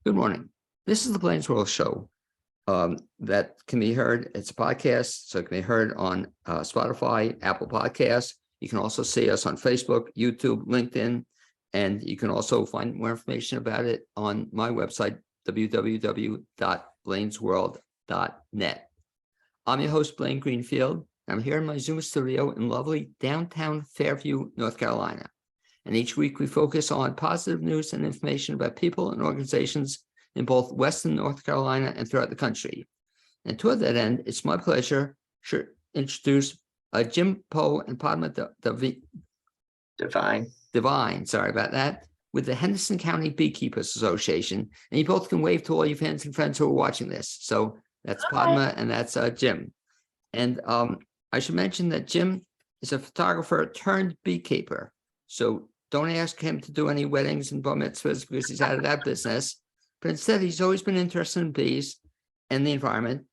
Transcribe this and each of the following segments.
Good morning. This is the BLAINESWORLD show that can be heard. It's a podcast, so it can be heard on Spotify, Apple Podcasts. You can also see us on Facebook, YouTube, LinkedIn, and you can also find more information about it on my website, www.blainesworld.net. I'm your host, Blaine Greenfield. I'm here in my Zoom studio in lovely downtown Fairview, North Carolina. And each week we focus on positive news and information about people and organizations in both Western North Carolina and throughout the country. And toward that end, it's my pleasure to introduce Jim Poe and Padma Dyvine, sorry about that, with the Henderson County Beekeepers Association. And you both can wave to all your fans and friends who are watching this. So that's Padma and that's Jim. And I should mention that Jim is a photographer turned beekeeper. So don't ask him to do any weddings and bar mitzvahs because he's out of that business. But instead, he's always been interested in bees and the environment.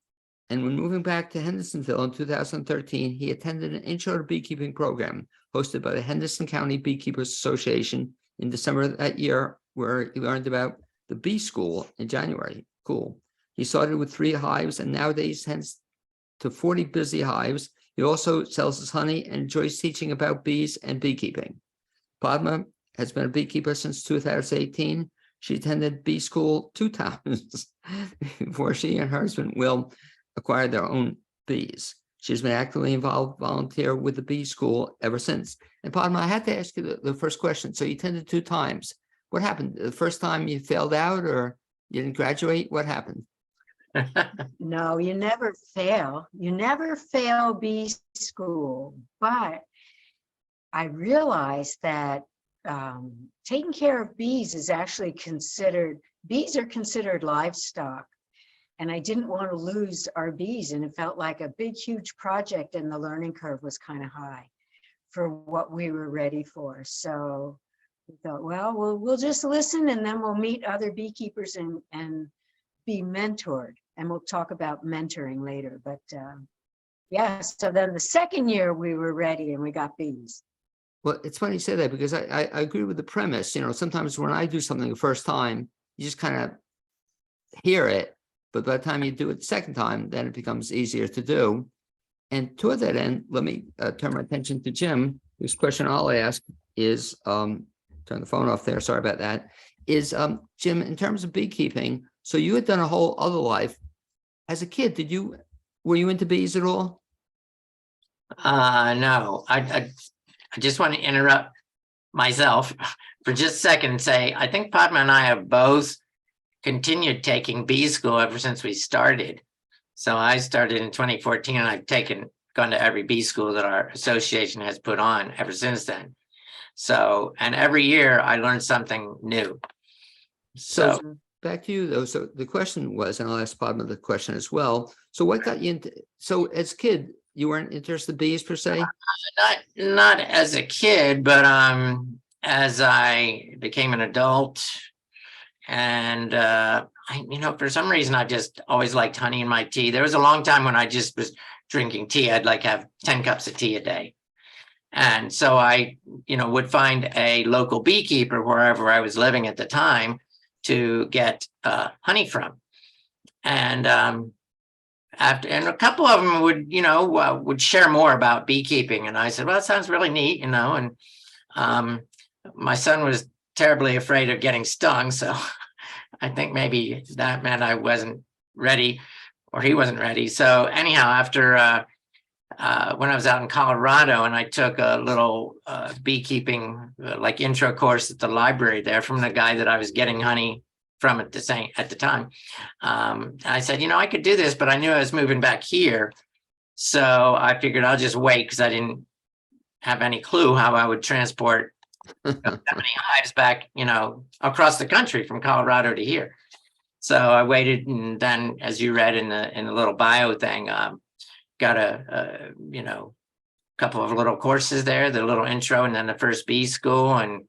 And when moving back to Hendersonville in 2013, he attended an intro to beekeeping program hosted by the Henderson County Beekeepers Association in December of that year, where he learned about the bee school in January. Cool. He started with 3 hives and nowadays tends to 40 busy hives. He also sells his honey and enjoys teaching about bees and beekeeping. Padma has been a beekeeper since 2018. She attended bee school 2 times before she and her husband Will acquired their own bees. She's been actively involved, volunteer with the bee school ever since. And Padma, I had to ask you the first question. So you attended 2 times. What happened? The first time you failed out or you didn't graduate? What happened? No, you never fail. You never fail bee school. But I realized that taking care of bees is actually bees are considered livestock. And I didn't want to lose our bees. And it felt like a big, huge project, and the learning curve was kind of high for what we were ready for. So we thought, well, we'll just listen, and then we'll meet other beekeepers and be mentored. And we'll talk about mentoring later. But yeah, so then the second year we were ready and we got bees. Well, it's funny you say that because I agree with the premise. You know, sometimes when I do something the first time, you just kind of hear it. But by the time you do it the second time, then it becomes easier to do. And toward that end, let me turn my attention to Jim. This question I'll ask is, turn the phone off there, sorry about that, is Jim, in terms of beekeeping, so you had done a whole other life. As a kid, were you into bees at all? No, I just want to interrupt myself for just a second and say, I think Padma and I have both continued taking bee school ever since we started. So I started in 2014 and I've gone to every bee school that our association has put on ever since then. So, and every year I learned something new. So back to you though. So the question was, and I'll ask Padma the question as well. So what got you into, so as a kid, you weren't interested in bees per se? Not as a kid, but as I became an adult, and for some reason I just always liked honey in my tea. There was a long time when I just was drinking tea. I'd like have 10 cups of tea a day. And so I, would find a local beekeeper wherever I was living at the time to get honey from. And and a couple of them would share more about beekeeping. And I said, well, that sounds really neat, and my son was terribly afraid of getting stung. So I think maybe that meant I wasn't ready or he wasn't ready. So anyhow, after when I was out in Colorado and I took a little beekeeping like intro course at the library there from the guy that I was getting honey from at the time. I said, I could do this, but I knew I was moving back here. So I figured I'll just wait because I didn't have any clue how I would transport that many hives back, across the country from Colorado to here. So I waited, and then, as you read in the little bio thing, got a couple of little courses there, the little intro, and then the first bee school. And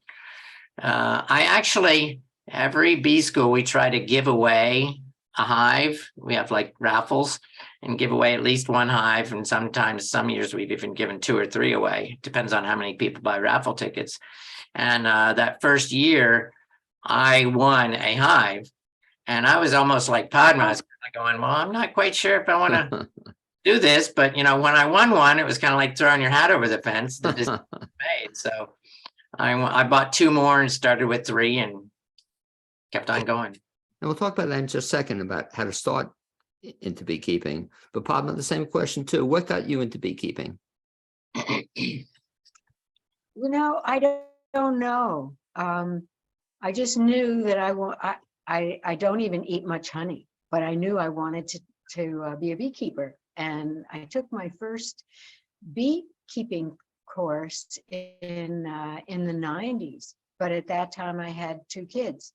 I actually, every bee school, we try to give away a hive. We have like raffles and give away at least 1 hive. And sometimes some years we've even given 2 or 3 away. Depends on how many people buy raffle tickets. And that first year I won a hive. And I was almost like Padma. I was kind of going, well, I'm not quite sure if I want to do this, but you know, when I won one, it was kind of like throwing your hat over the fence. The decision was made. So I bought 2 more and started with 3 and kept on going. And we'll talk about that in just a second about how to start into beekeeping. But Padma, the same question too. What got you into beekeeping? You know, don't know. I just knew that I don't even eat much honey, but I knew I wanted to be a beekeeper. And I took my first beekeeping course in the 90s. But at that time I had 2 kids,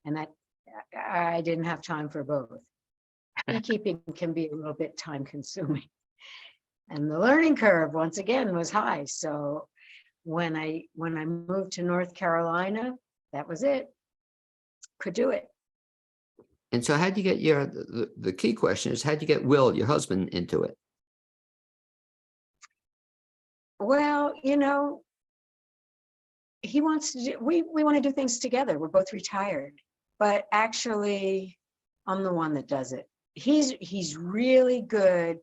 and I didn't have time for both. Beekeeping can be a little bit time consuming. And the learning curve, once again, was high. So when I moved to North Carolina, that was it. Could do it. And so how'd you get the key question is, how'd you get Will, your husband, into it? Well, you know, he wants to do, we want to do things together. We're both retired, but actually I'm the one that does it. He's really good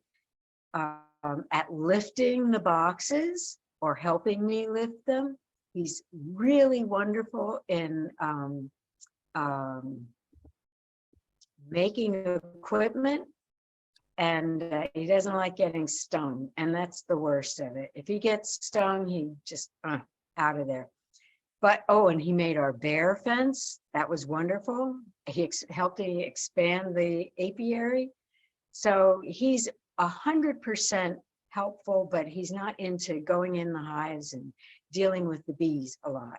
at lifting the boxes or helping me lift them. He's really wonderful in making equipment, and he doesn't like getting stung, and that's the worst of it. If he gets stung, he just out of there. But and he made our bear fence. That was wonderful. He helped me expand the apiary. So he's 100% helpful, but he's not into going in the hives and dealing with the bees a lot.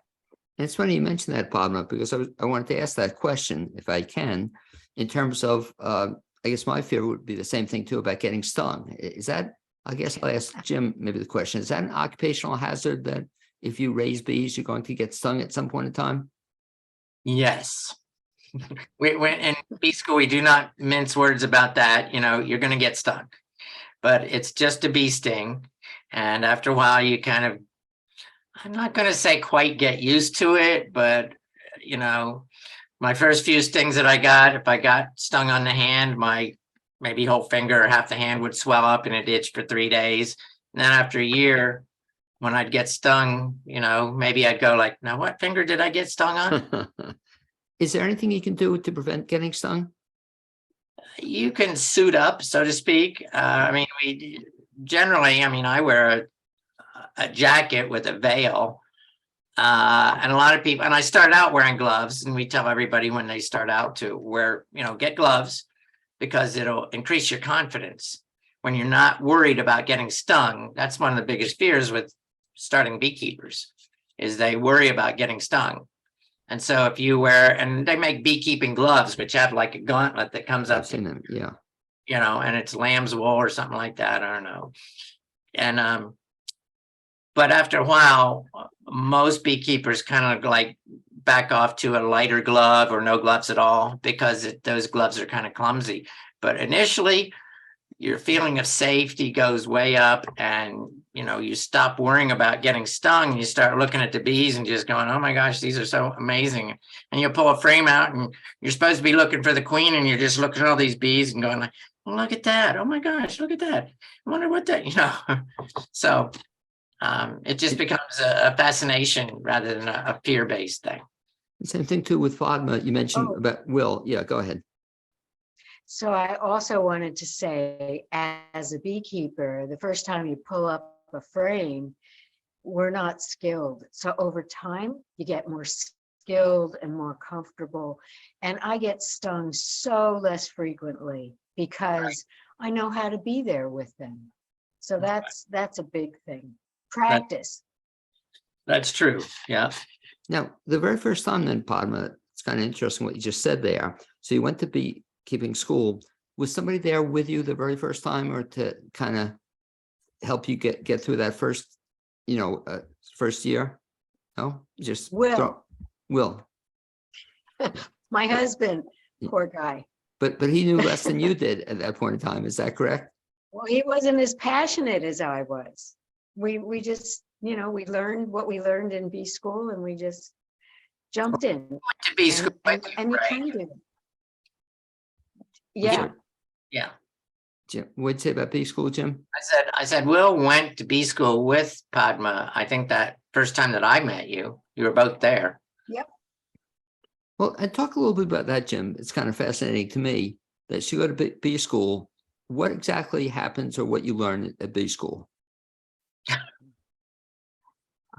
And it's funny you mentioned that, Padma, because I wanted to ask that question, if I can, in terms of, I guess my fear would be the same thing too about getting stung. Is that, I guess I'll ask Jim maybe the question, is that an occupational hazard that if you raise bees, you're going to get stung at some point in time? Yes. We in bee school, we do not mince words about that. You know, you're going to get stung, but it's just a bee sting. And after a while, you kind of, I'm not going to say quite get used to it, but you know, my first few stings that I got, if I got stung on the hand, my maybe whole finger or half the hand would swell up and it'd itch for 3 days. And then after a year, when I'd get stung, you know, maybe I'd go like, now what finger did I get stung on? Is there anything you can do to prevent getting stung? You can suit up, so to speak. I mean, we generally, I mean, I wear a jacket with a veil. And a lot of people, and I started out wearing gloves, and we tell everybody when they start out to wear, you know, get gloves because it'll increase your confidence when you're not worried about getting stung. That's one of the biggest fears with starting beekeepers is they worry about getting stung. And so if you wear, and they make beekeeping gloves, which have like a gauntlet that comes up, I've seen them, yeah. You know, and it's lamb's wool or something like that. I don't know. And, but after a while, most beekeepers kind of like back off to a lighter glove or no gloves at all because those gloves are kind of clumsy. But initially, your feeling of safety goes way up, and you know, you stop worrying about getting stung and you start looking at the bees and just going, oh my gosh, these are so amazing. And you pull a frame out and you're supposed to be looking for the queen, and you're just looking at all these bees and going like, well, look at that. Oh my gosh, look at that. I wonder what that, you know. So it just becomes a fascination rather than a fear-based thing. Same thing too with Padma. You mentioned about Will. Yeah, go ahead. So I also wanted to say, as a beekeeper, the first time you pull up a frame, we're not skilled. So over time, you get more skilled and more comfortable. And I get stung so less frequently because I know how to be there with them. So that's a big thing. Practice. That's true. Yeah. Now, the very first time then, Padma, it's kind of interesting what you just said there. So you went to beekeeping school. Was somebody there with you the very first time, or to kind of help you get through that first, you know, first year? No, just Will. Will. My husband, poor guy. But he knew less than you did at that point in time. Is that correct? Well, he wasn't as passionate as I was. We just, you know, we learned what we learned in bee school, and we just jumped in. To bee school, and you can do it. Yeah. Yeah. Jim, what'd you say about bee school, Jim? I said, Will went to B school with Padma. I think that first time that I met you, you were both there. Yep. Well, and talk a little bit about that, Jim. It's kind of fascinating to me that you go to bee school. What exactly happens or what you learn at bee school?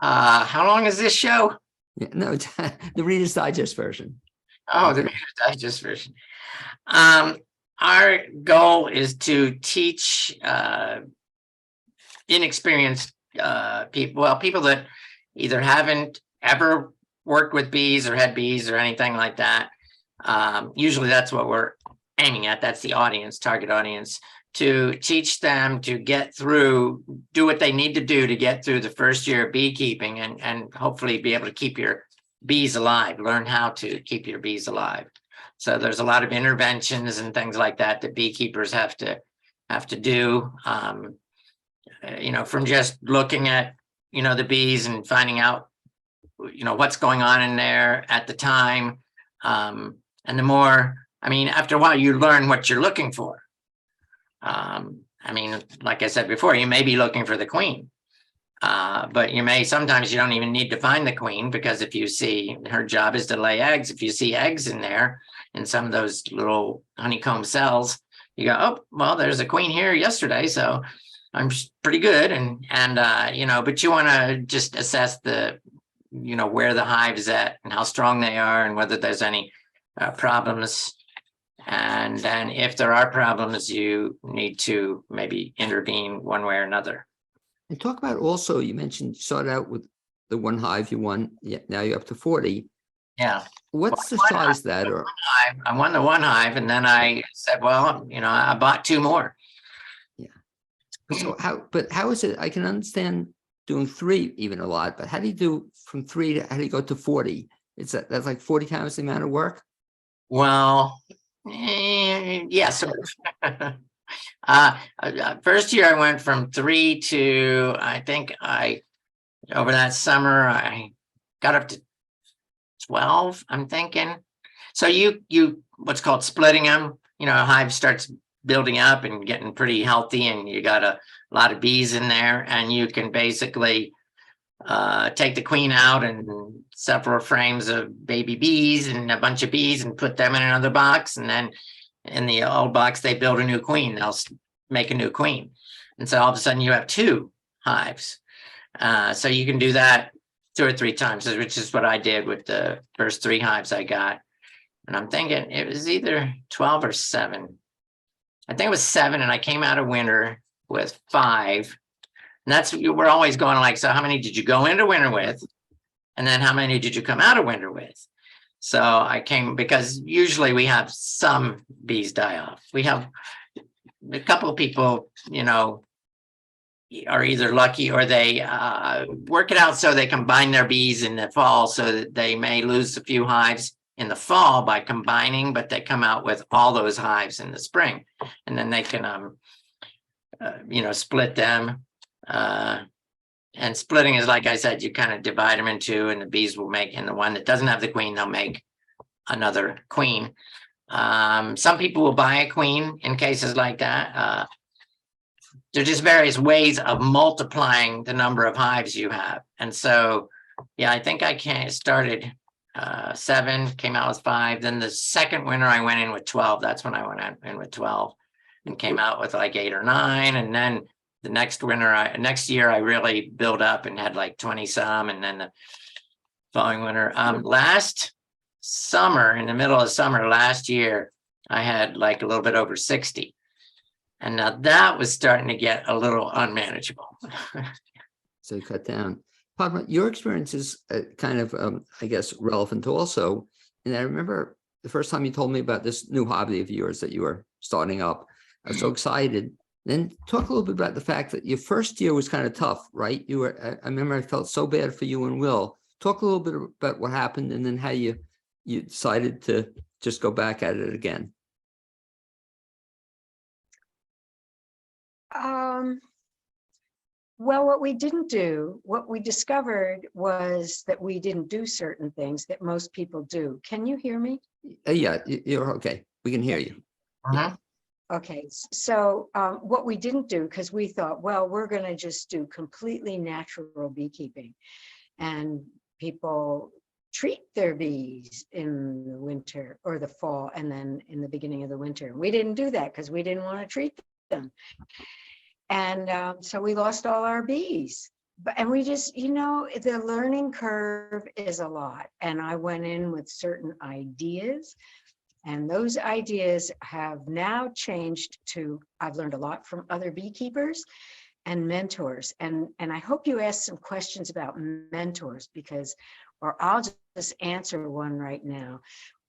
How long is this show? Yeah, no, the Reader's Digest version. Oh, the Reader's Digest version. Our goal is to teach inexperienced people, well, people that either haven't ever worked with bees or had bees or anything like that. Usually that's what we're aiming at. That's the audience, target audience, to teach them to get through, do what they need to do to get through the first year of beekeeping and hopefully be able to keep your bees alive, learn how to keep your bees alive. So there's a lot of interventions and things like that that beekeepers have to do, from just looking at, the bees and finding out, what's going on in there at the time. And the more, after a while, you learn what you're looking for. Like I said before, you may be looking for the queen, but sometimes you don't even need to find the queen, because if you see, her job is to lay eggs. If you see eggs in there, in some of those little honeycomb cells, you go, oh, well, there's a queen here yesterday, so I'm pretty good. But you want to just assess where the hive is at and how strong they are and whether there's any problems. And then if there are problems, you need to maybe intervene one way or another. And talk about also, you mentioned you started out with the one hive you won, now you're up to 40. Yeah. What's the size of that? Or I won the one hive, and then I said, well, I bought 2 more. Yeah. So how is it? I can understand doing 3 even a lot, but how do you do from 3 to how do you go to 40? That's like 40 times the amount of work. Well, yeah, sort of. First year I went from 3 to, I think over that summer I got up to 12, I'm thinking. So you what's called splitting them, a hive starts building up and getting pretty healthy, and you got a lot of bees in there, and you can basically take the queen out and several frames of baby bees and a bunch of bees and put them in another box, and then in the old box they build a new queen. They'll make a new queen, and so all of a sudden you have 2 hives. So you can do that 2 or 3 times, which is what I did with the first 3 hives I got. And I'm thinking it was either 12 or 7. I think it was 7, and I came out of winter with 5. And that's, we're always going like, so how many did you go into winter with? And then how many did you come out of winter with? So I came, because usually we have some bees die off. We have a couple of people, are either lucky or they work it out so they combine their bees in the fall, so that they may lose a few hives in the fall by combining, but they come out with all those hives in the spring, and then they can split them. And splitting is, like I said, you kind of divide them in 2, and the bees will make, and the one that doesn't have the queen, they'll make another queen. Some people will buy a queen in cases like that. There are just various ways of multiplying the number of hives you have. And so, yeah, I think I started 7, came out with 5. Then the second winter I went in with 12. That's when I went in with 12 and came out with like 8 or 9. And then the next next year I really built up and had like 20 some. And then the following winter, last summer, in the middle of summer last year, I had like a little bit over 60. And now that was starting to get a little unmanageable. So you cut down. Padma, your experience is kind of, I guess, relevant also. And I remember the first time you told me about this new hobby of yours that you were starting up. I was so excited. Then talk a little bit about the fact that your first year was kind of tough, right? I remember I felt so bad for you and Will. Talk a little bit about what happened and then how you decided to just go back at it again. Well, what we discovered was that we didn't do certain things that most people do. Can you hear me? Yeah, you're okay. We can hear you. Mhm. Okay, so what we didn't do, because we thought, well, we're going to just do completely natural beekeeping, and people treat their bees in the winter or the fall, and then in the beginning of the winter. We didn't do that because we didn't want to treat them. And so we lost all our bees. And we just, the learning curve is a lot. And I went in with certain ideas, and those ideas have now changed to, I've learned a lot from other beekeepers and mentors. And I hope you ask some questions about mentors, because, or I'll just answer one right now.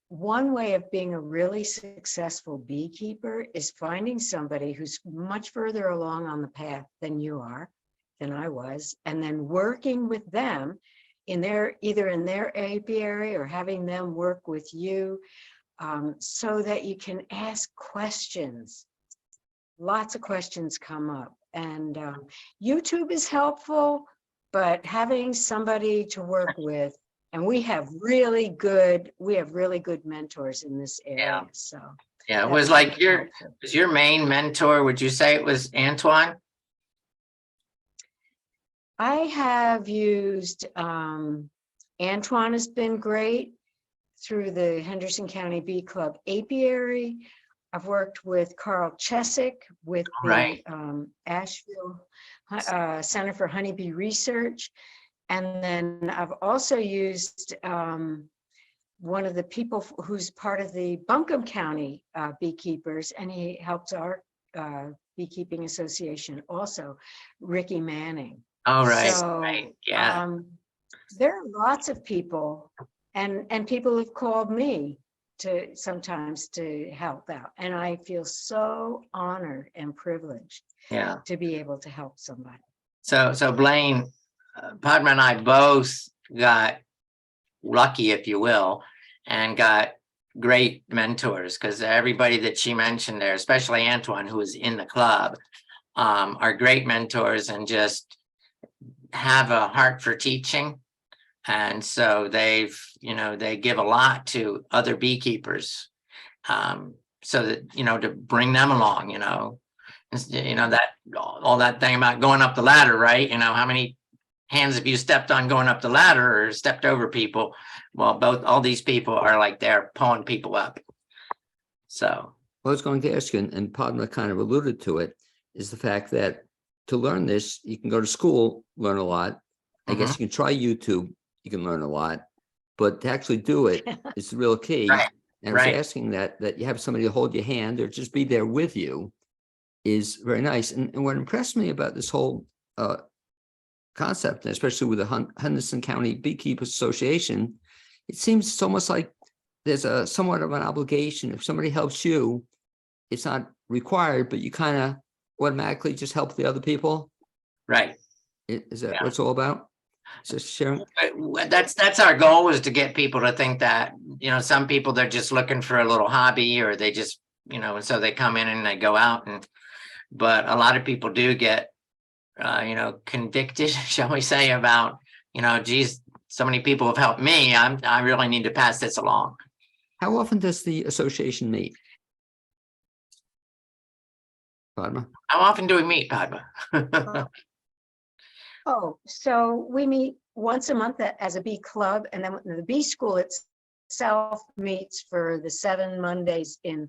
One way of being a really successful beekeeper is finding somebody who's much further along on the path than you are, than I was, and then working with them in their, either in their apiary or having them work with you, so that you can ask questions. Lots of questions come up, and YouTube is helpful, but having somebody to work with, and we have really good mentors in this area. So Yeah, it that's was like helpful. was your main mentor, would you say it was Antoine? I have used, Antoine has been great through the Henderson County Bee Club apiary. I've worked with Carl Chesick with the Right. Asheville Center for Honeybee Research. And then I've also used one of the people who's part of the Buncombe County beekeepers, and he helps our beekeeping association also, Ricky Manning. Oh, right. So Right. Yeah. there are lots of people, and people have called me to sometimes to help out. And I feel so honored and privileged Yeah. to be able to help somebody. So Blaine, Padma and I both got lucky, if you will, and got great mentors, because everybody that she mentioned there, especially Antoine, who is in the club, are great mentors and just have a heart for teaching. And so they give a lot to other beekeepers, so that, to bring them along, that all that thing about going up the ladder, right? How many hands have you stepped on going up the ladder or stepped over people? Well, all these people are like they're pulling people up. So I was going to ask you, and Padma kind of alluded to it, is the fact that to learn this, you can go to school, learn a lot. I guess you can try YouTube, you can learn a lot, but to actually do it is the real key. Right. And I was Right. asking that you have somebody to hold your hand or just be there with you is very nice. And what impressed me about this whole concept, especially with the Henderson County Beekeepers Association, it seems almost like there's a somewhat of an obligation. If somebody helps you, it's not required, but you kind of automatically just help the other people. Right. Is that Yeah. what it's all about? Just sharing. That's our goal, is to get people to think that, some people, they're just looking for a little hobby, or they just, and so they come in and they go out, but a lot of people do get, convicted, shall we say, about, geez, so many people have helped me. I really need to pass this along. How often does the association meet? Padma? How often do we meet, Padma? Oh, so we meet once a month as a bee club, and then the bee school itself meets for the 7 Mondays in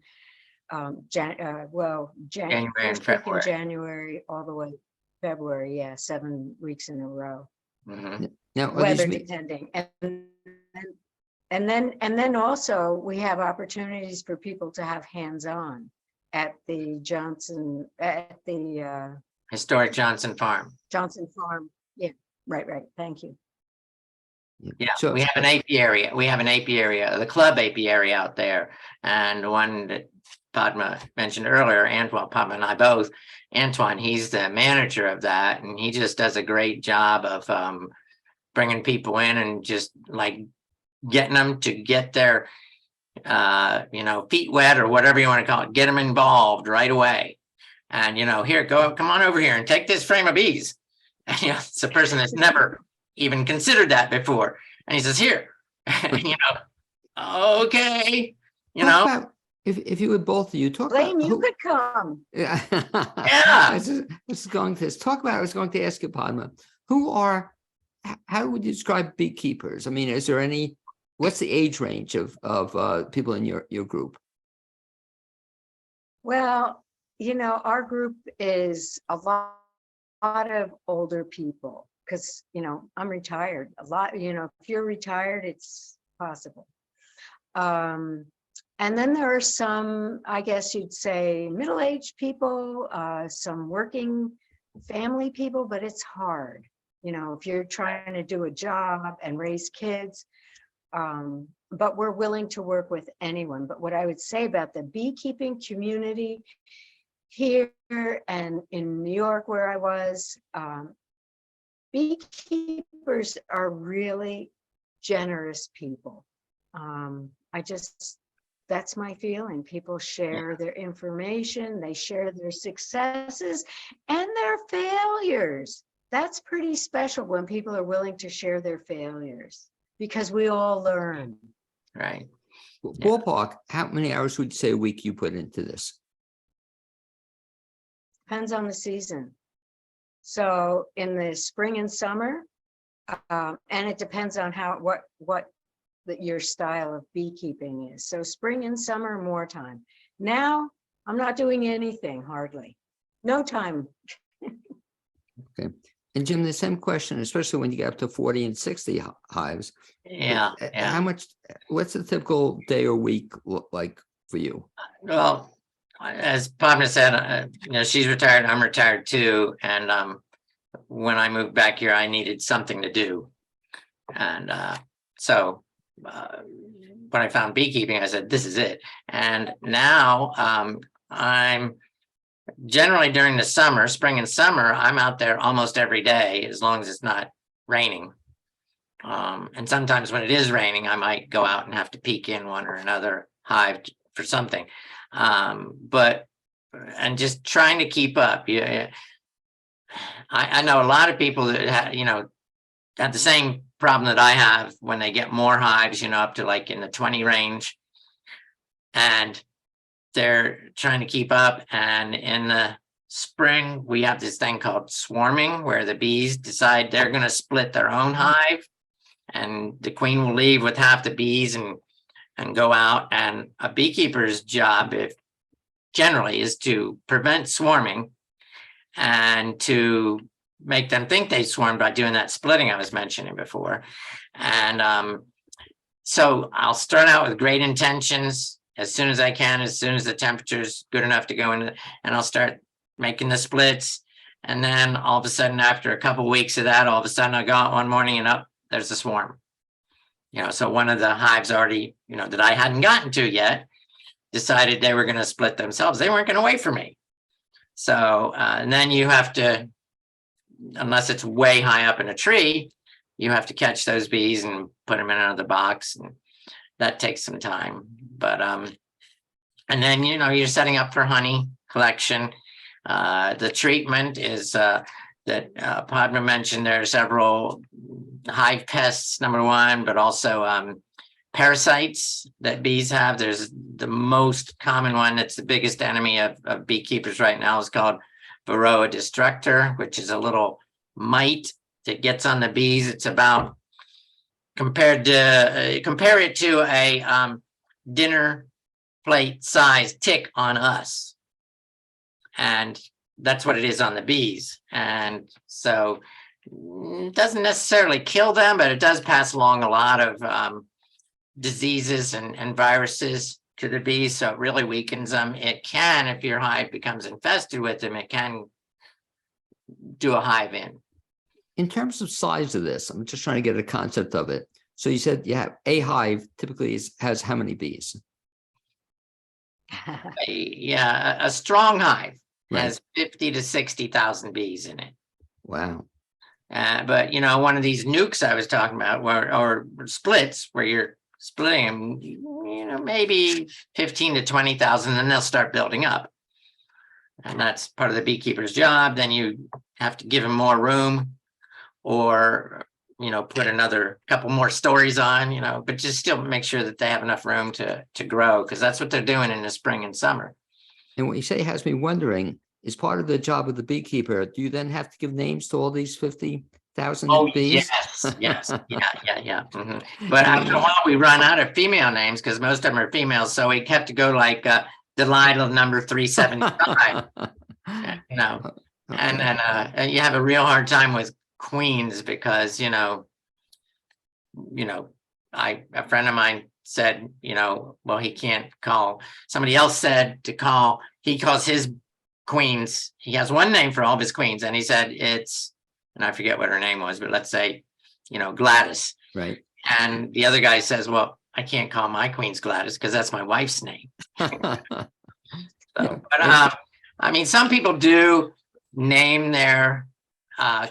January and first week in February. January all the way February. Yeah, 7 weeks in a row. Mhm. Now, are Weather these depending, and then also we have opportunities for people to have hands-on at the Historic Johnson Farm. Johnson Farm. Yeah, right. Thank you. Yeah, So we have an apiary. We have an apiary, the club apiary out there, and the one that Padma mentioned earlier, Antoine, Padma and I both. Antoine, he's the manager of that, and he just does a great job of bringing people in and just like getting them to get their feet wet, or whatever you want to call it, get them involved right away. And here, come on over here and take this frame of bees. And it's a person that's never even considered that before, and he says, here. Okay. If you would both of you talk Blaine, about you could come. Yeah. Yeah. This is going to talk about. I was going to ask you, Padma, how would you describe beekeepers? I mean, is there any? What's the age range of people in your group? Well, our group is a lot of older people because, I'm retired. A lot, if you're retired, it's possible. And then there are some, I guess you'd say, middle-aged people, some working family people, but it's hard. If you're trying to do a job and raise kids, but we're willing to work with anyone. But what I would say about the beekeeping community here and in New York, where I was, beekeepers are really generous people. That's my feeling. People share their information, they share their successes and their failures. That's pretty special when people are willing to share their failures, because we all learn. Right. Ballpark, how many hours would you say a week you put into this? Depends on the season. So in the spring and summer, and it depends on what your style of beekeeping is. So spring and summer, more time. Now I'm not doing anything, hardly. No time. Okay. And Jim, the same question, especially when you get up to 40 and 60 hives. Yeah. What's a typical day or week look like for you? Well, as Padma said, she's retired. I'm retired too. And when I moved back here, I needed something to do. And so when I found beekeeping, I said, this is it. And now I'm generally during the summer, spring and summer, I'm out there almost every day, as long as it's not raining. And sometimes when it is raining, I might go out and have to peek in one or another hive for something. And just trying to keep up. I know a lot of people that have the same problem that I have when they get more hives, up to like in the 20 range, and they're trying to keep up. And in the spring, we have this thing called swarming, where the bees decide they're going to split their own hive, and the queen will leave with half the bees and go out. And a beekeeper's job, generally, is to prevent swarming and to make them think they swarm by doing that splitting I was mentioning before. And so I'll start out with great intentions as soon as I can, as soon as the temperature's good enough to go in, and I'll start making the splits. And then all of a sudden, after a couple of weeks of that, all of a sudden I go out one morning and up, there's a swarm. So one of the hives already, that I hadn't gotten to yet, decided they were going to split themselves. They weren't going to wait for me. So, and then you have to, unless it's way high up in a tree, you have to catch those bees and put them in another box. And that takes some time. But, and then, you're setting up for honey collection. The treatment is that Padma mentioned. There are several hive pests, number one, but also parasites that bees have. There's the most common one that's the biggest enemy of beekeepers right now is called Varroa destructor, which is a little mite that gets on the bees. It's about, compare it to a dinner plate size tick on us. And that's what it is on the bees. And so it doesn't necessarily kill them, but it does pass along a lot of diseases and viruses to the bees. So it really weakens them. It can, if your hive becomes infested with them, it can do a hive in. In terms of size of this, I'm just trying to get a concept of it. So you said you have a hive typically has how many bees? A strong hive Right. has 50 to 60,000 bees in it. Wow. But one of these nukes I was talking about, or splits, where you're splitting them, maybe 15 to 20,000, then they'll start building up. And that's part of the beekeeper's job. Then you have to give them more room, or put another couple more stories on, but just still make sure that they have enough room to grow, because that's what they're doing in the spring and summer. And what you say has me wondering, is part of the job of the beekeeper, do you then have to give names to all these 50,000 Oh, bees? yes. Yeah. But after a while, we run out of female names because most of them are females. So we kept to go like Delilah number 375, and then you have a real hard time with queens because, a friend of mine said, well, he can't call. Somebody else said to call, he calls his queens. He has one name for all of his queens. And he said it's, and I forget what her name was, but let's say, Gladys. Right. And the other guy says, well, I can't call my queens Gladys because that's my wife's name. Some people do name their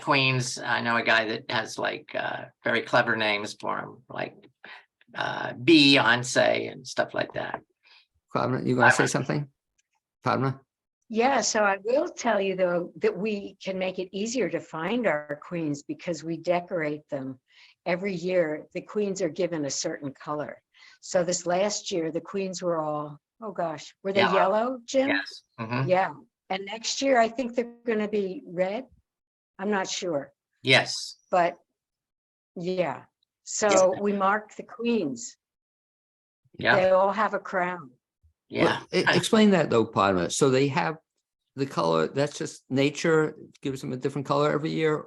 queens. I know a guy that has like very clever names for them, like Beyonce and stuff like that. Padma, you going to say something? Padma? Yeah, so I will tell you though that we can make it easier to find our queens because we decorate them. Every year, the queens are given a certain color. So this last year, the queens were all, oh gosh, were they yellow, Jim? Yes. Mm-hmm. Yeah. And next year, I think they're going to be red. I'm not sure. Yes. But yeah. So we mark the queens. Yeah. They all have a crown. Yeah. Well, explain that though, Padma. So they have the color, that's just nature gives them a different color every year.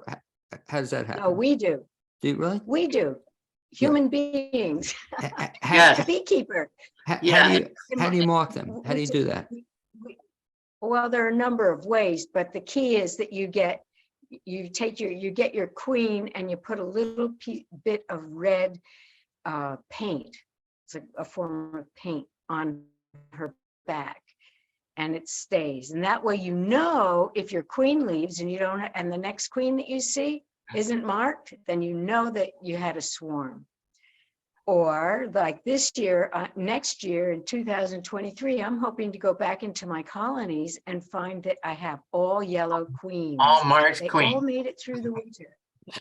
How does that happen? No, we do. Do you really? We do. Human beings. Yes. The beekeeper. How do you mark them? How do you do that? Well, there are a number of ways, but the key is that you get your queen and you put a little bit of red paint. It's a form of paint on her back, and it stays. And that way, if your queen leaves and and the next queen that you see isn't marked, then you know that you had a swarm. Or like this year, next year in 2023, I'm hoping to go back into my colonies and find that I have all yellow queens. All marked They queen. all made it through the winter.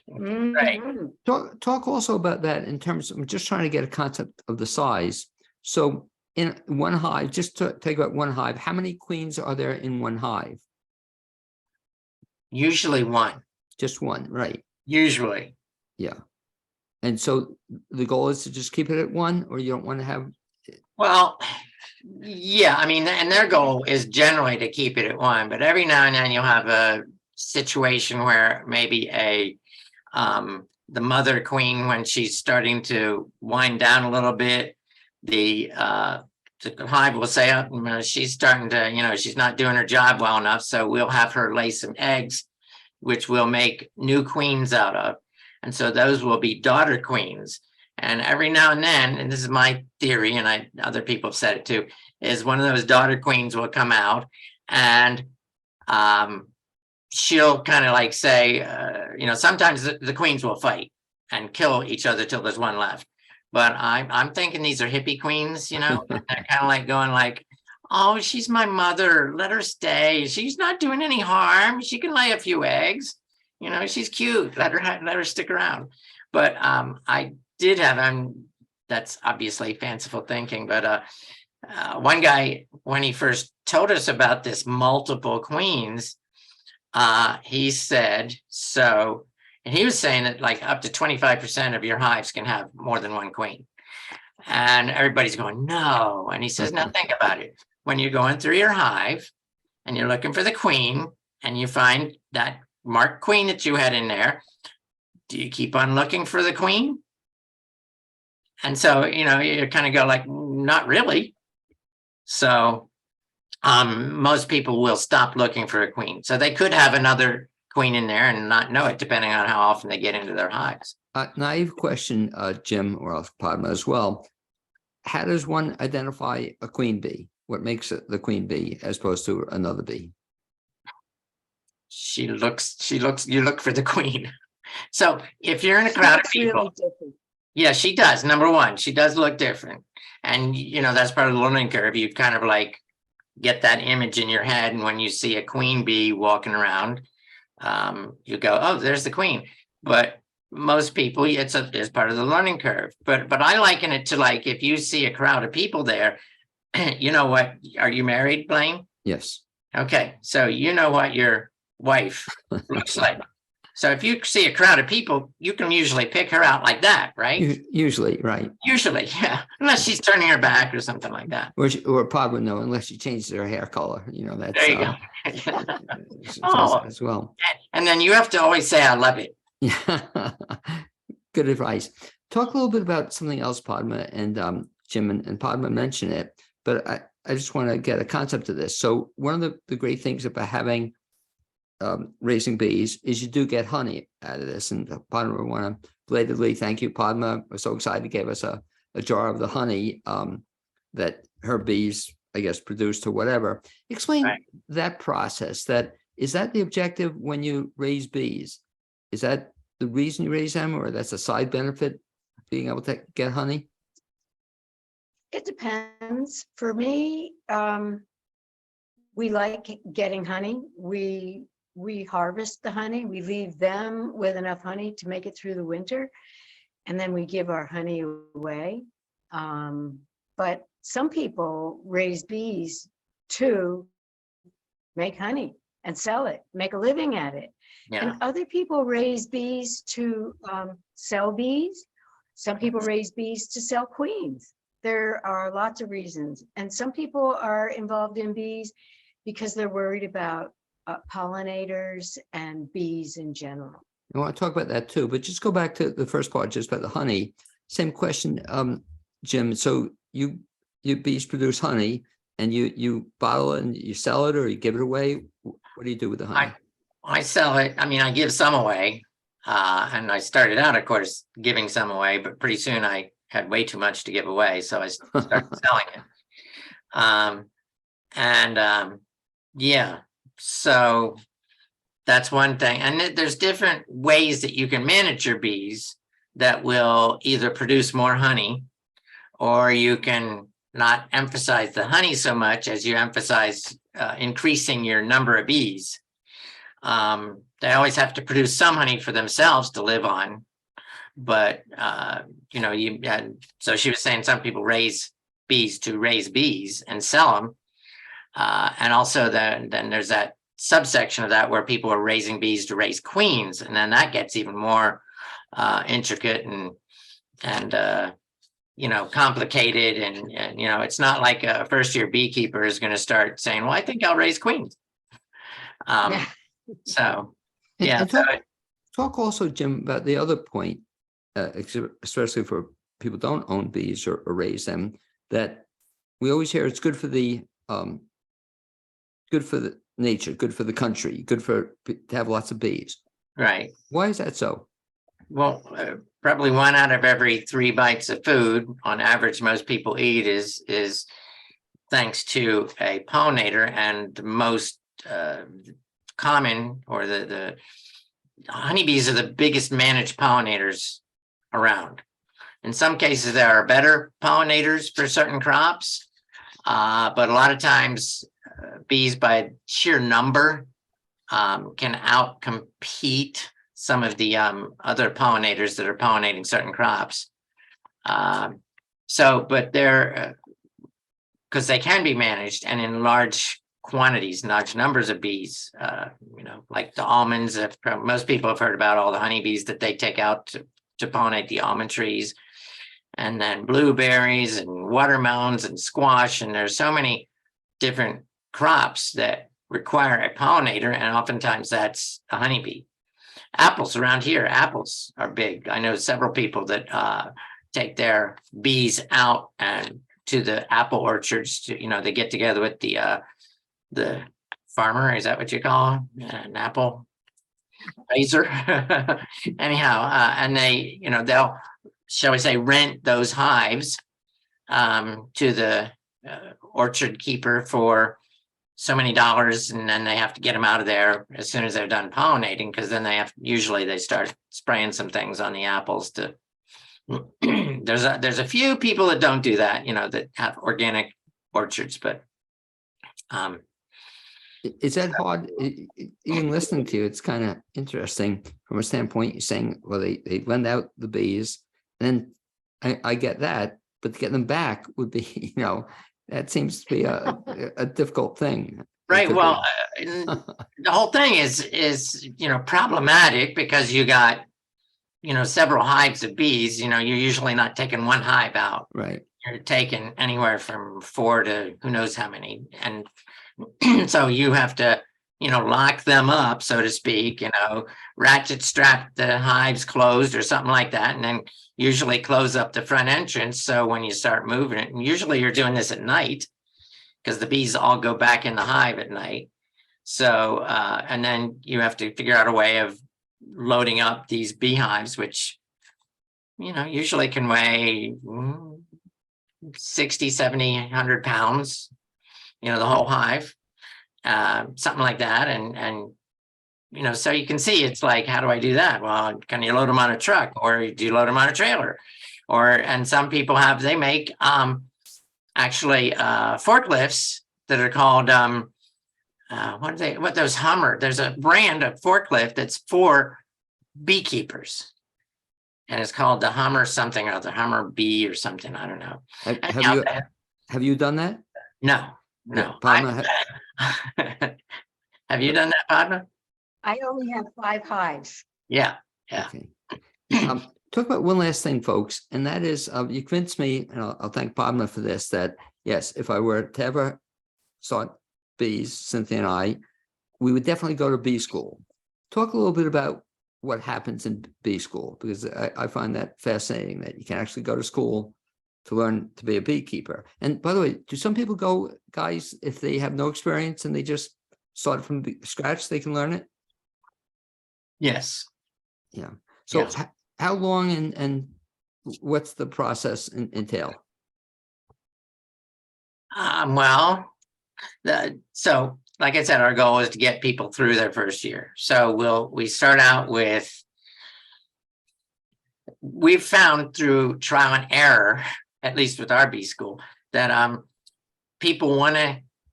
Right. Mhm. Talk also about that in terms of, I'm just trying to get a concept of the size. So in one hive, just to take about one hive, how many queens are there in one hive? Usually one. Just one, right? Usually. Yeah. And so the goal is to just keep it at one, or you don't want to have. Well, yeah, and their goal is generally to keep it at one, but every now and then you'll have a situation where maybe the mother queen, when she's starting to wind down a little bit, the hive will say, oh, she's starting to, she's not doing her job well enough. So we'll have her lay some eggs, which we'll make new queens out of. And so those will be daughter queens. And every now and then, and this is my theory, and other people have said it too, is one of those daughter queens will come out and she'll kind of like say, sometimes the queens will fight and kill each other till there's one left. But I'm thinking these are hippie queens, they're kind of like going like, oh, she's my mother, let her stay. She's not doing any harm. She can lay a few eggs. She's cute. Let her stick around. But I did have, that's obviously fanciful thinking, but one guy, when he first told us about this multiple queens, he said, and he was saying that like up to 25% of your hives can have more than one queen. And everybody's going, no. And he says, now think about it. When you're going through your hive and you're looking for the queen and you find that marked queen that you had in there, do you keep on looking for the queen? And so, you kind of go like, not really. So most people will stop looking for a queen. So they could have another queen in there and not know it, depending on how often they get into their hives. Naive question, Jim, or Padma as well. How does one identify a queen bee? What makes it the queen bee as opposed to another bee? You look for the queen. So if you're in a crowd of people, really different. Yeah, she does. Number one, she does look different. And, that's part of the learning curve. You kind of like get that image in your head. And when you see a queen bee walking around, you go, oh, there's the queen. But most people, it's part of the learning curve. But I liken it to like if you see a crowd of people there, you know what? Are you married, Blaine? Yes. Okay, so you know what your wife looks like. So if you see a crowd of people, you can usually pick her out like that, right? Usually, right. Usually, yeah, unless she's turning her back or something like that. Or probably no, unless she changes her hair color, that's There you go. Oh, as well. and then you have to always say, "I love it." Yeah. Good advice. Talk a little bit about something else, Padma, and Jim and Padma mentioned it, but I just want to get a concept of this. So one of the great things about having raising bees is you do get honey out of this. And Padma, I want to belatedly thank you, Padma. We're so excited to give us a jar of the honey that her bees, I guess, produced or whatever. Explain that process. Is that the objective when you raise bees? Is that the reason you raise them, or that's a side benefit, being able to get honey? It depends. For me, we like getting honey. We harvest the honey. We leave them with enough honey to make it through the winter, and then we give our honey away. But some people raise bees to make honey and sell it, make a living at it. Yeah. And other people raise bees to sell bees. Some people raise bees to sell queens. There are lots of reasons. And some people are involved in bees because they're worried about pollinators and bees in general. I want to talk about that too, but just go back to the first part, just about the honey. Same question, Jim. So your bees produce honey, and you bottle it and you sell it, or you give it away. What do you do with the honey? I sell it. I mean, I give some away, and I started out, of course, giving some away, but pretty soon I had way too much to give away, so I started selling it. Yeah, so that's one thing. And there's different ways that you can manage your bees that will either produce more honey, or you can not emphasize the honey so much as you emphasize increasing your number of bees. They always have to produce some honey for themselves to live on. But, so she was saying some people raise bees to raise bees and sell them. And also then there's that subsection of that where people are raising bees to raise queens. And then that gets even more intricate and complicated. And it's not like a first-year beekeeper is going to start saying, well, I think I'll raise queens. So, yeah. And talk also, Jim, about the other point, especially for people who don't own bees or raise them, that we always hear it's good for the nature, good for the country, good to have lots of bees. Right. Why is that so? Well, probably 1 out of every 3 bites of food on average most people eat is thanks to a pollinator, and the most common, or the honeybees are the biggest managed pollinators around. In some cases, there are better pollinators for certain crops, but a lot of times bees by sheer number can outcompete some of the other pollinators that are pollinating certain crops. But they're, because they can be managed, and in large quantities, large numbers of bees, like the almonds. Most people have heard about all the honeybees that they take out to pollinate the almond trees, and then blueberries and watermelons and squash. And there's so many different crops that require a pollinator, and oftentimes that's a honeybee. Apples around here, apples are big. I know several people that take their bees out and to the apple orchards. They get together with the farmer. Is that what you call him? An apple raiser. Anyhow, and they, they'll, shall we say, rent those hives to the orchard keeper for so many dollars, and then they have to get them out of there as soon as they're done pollinating, because then they start spraying some things on the apples to there's a few people that don't do that, that have organic orchards, but Is that hard? Even listening to you, it's kind of interesting from a standpoint. You're saying, well, they lend out the bees, and then I get that, but to get them back would be, that seems to be a difficult thing. Right. It Well, could the whole thing is problematic because you got several hives of bees. You're usually not taking one hive out. right. You're taking anywhere from 4 to who knows how many, and so you have to lock them up, so to speak. Ratchet strap the hives closed or something like that, and then usually close up the front entrance. So when you start moving it, and usually you're doing this at night, because the bees all go back in the hive at night. So, and then you have to figure out a way of loading up these beehives, which, usually can weigh 60, 70, 100 pounds, the whole hive, something like that. And, so you can see, it's like, how do I do that? Well, can you load them on a truck, or do you load them on a trailer? And some people they make, actually forklifts that are called those Hummer. There's a brand of forklift that's for beekeepers, and it's called the Hummer something, or the Hummer Bee or something, I don't know. Have you done that? No. Padma, Have you done that, Padma? I only have 5 hives. Yeah. okay. Talk about one last thing, folks, and that is, you convinced me, and I'll thank Padma for this, that yes, if I were to ever start bees, Cynthia and I, we would definitely go to bee school. Talk a little bit about what happens in bee school, because I find that fascinating, that you can actually go to school to learn to be a beekeeper. And by the way, do some people go, guys, if they have no experience and they just start from scratch, they can learn it? Yes. Yeah. So Yes. How long and what's the process entail? So like I said, our goal is to get people through their first year. So we start out with, we've found through trial and error, at least with our bee school, that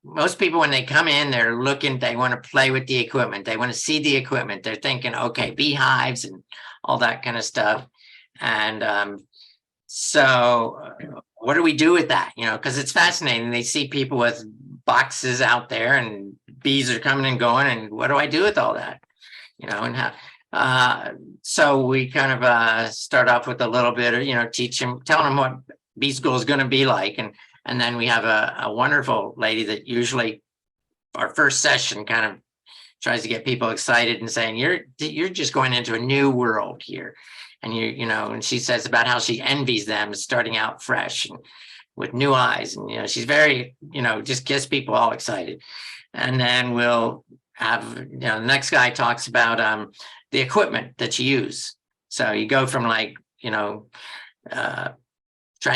most people, when they come in, they want to play with the equipment. They want to see the equipment. They're thinking, okay, beehives and all that kind of stuff. And so what do we do with that? Because it's fascinating. They see people with boxes out there and bees are coming and going. And what do I do with all that? And how, so we kind of start off with a little bit of, teach them, tell them what bee school is going to be like. And then we have a wonderful lady that usually our first session kind of tries to get people excited and saying, you're just going into a new world here. And and she says about how she envies them starting out fresh and with new eyes. And, she's very, just gets people all excited. And then we'll have, the next guy talks about the equipment that you use. So you go from trying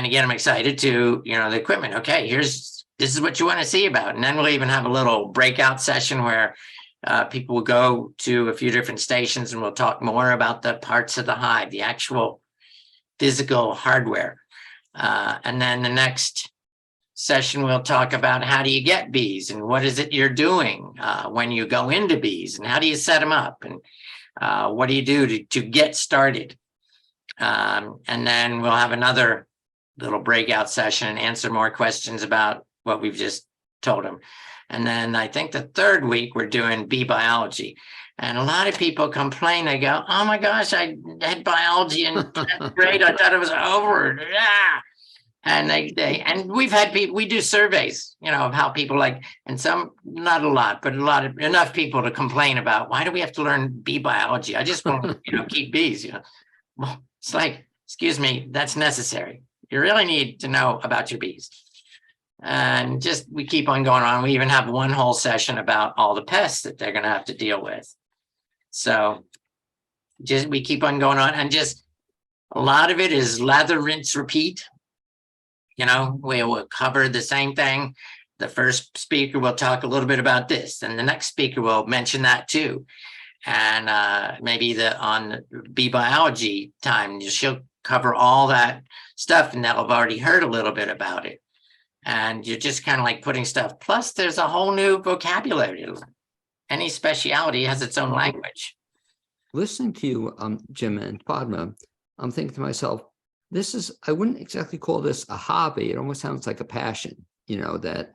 to get them excited to, the equipment. Okay, this is what you want to see about. And then we'll even have a little breakout session where people will go to a few different stations and we'll talk more about the parts of the hive, the actual physical hardware. And then the next session, we'll talk about how do you get bees and what is it you're doing when you go into bees and how do you set them up and what do you do to get started. And then we'll have another little breakout session and answer more questions about what we've just told them. And then I think the third week we're doing bee biology. And a lot of people complain. They go, oh my gosh, I had biology in 10th grade. I thought it was over. Yeah. And and we've had people, we do surveys, of how people like, and some, not a lot, but enough people to complain about, why do we have to learn bee biology? I just want to, keep bees, Well, it's like, excuse me, that's necessary. You really need to know about your bees. And just, we keep on going on. We even have one whole session about all the pests that they're going to have to deal with. So just, we keep on going on, and just a lot of it is lather, rinse, repeat. We will cover the same thing. The first speaker will talk a little bit about this, and the next speaker will mention that too. And maybe on bee biology time, she'll cover all that stuff, and they'll have already heard a little bit about it. And you're just kind of like putting stuff. Plus, there's a whole new vocabulary to learn. Any speciality has its own language. Listening to you, Jim and Padma, I'm thinking to myself, I wouldn't exactly call this a hobby. It almost sounds like a passion, that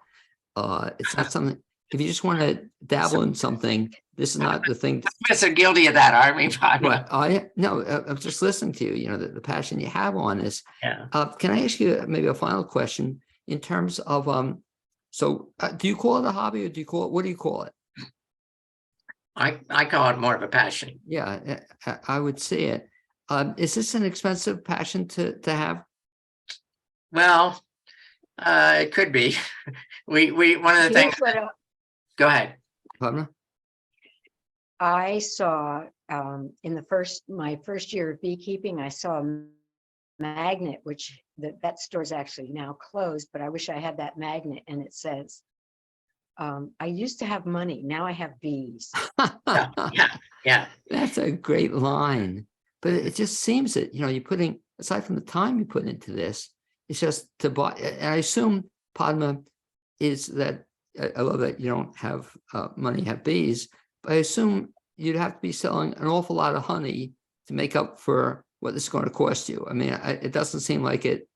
it's not something, if you just want to dabble in something, this is not the thing. We're so guilty of that, aren't we, Padma? I'm just listening to you, the passion you have on this. Yeah. Can I ask you maybe a final question in terms of, do you call it a hobby, or what do you call it? I call it more of a passion. Yeah, I would say it. Is this an expensive passion to have? Well, it could be. We one of the things. Go ahead. Padma? I saw in my first year of beekeeping, I saw a magnet, which that store's actually now closed, but I wish I had that magnet, and it says, I used to have money, now I have bees. Yeah. That's a great line. But it just seems that, you're putting, aside from the time you put into this, it's just to buy. And I assume, Padma, is that, I love that you don't have money, have bees, but I assume you'd have to be selling an awful lot of honey to make up for what it's going to cost you. I mean, it doesn't seem like it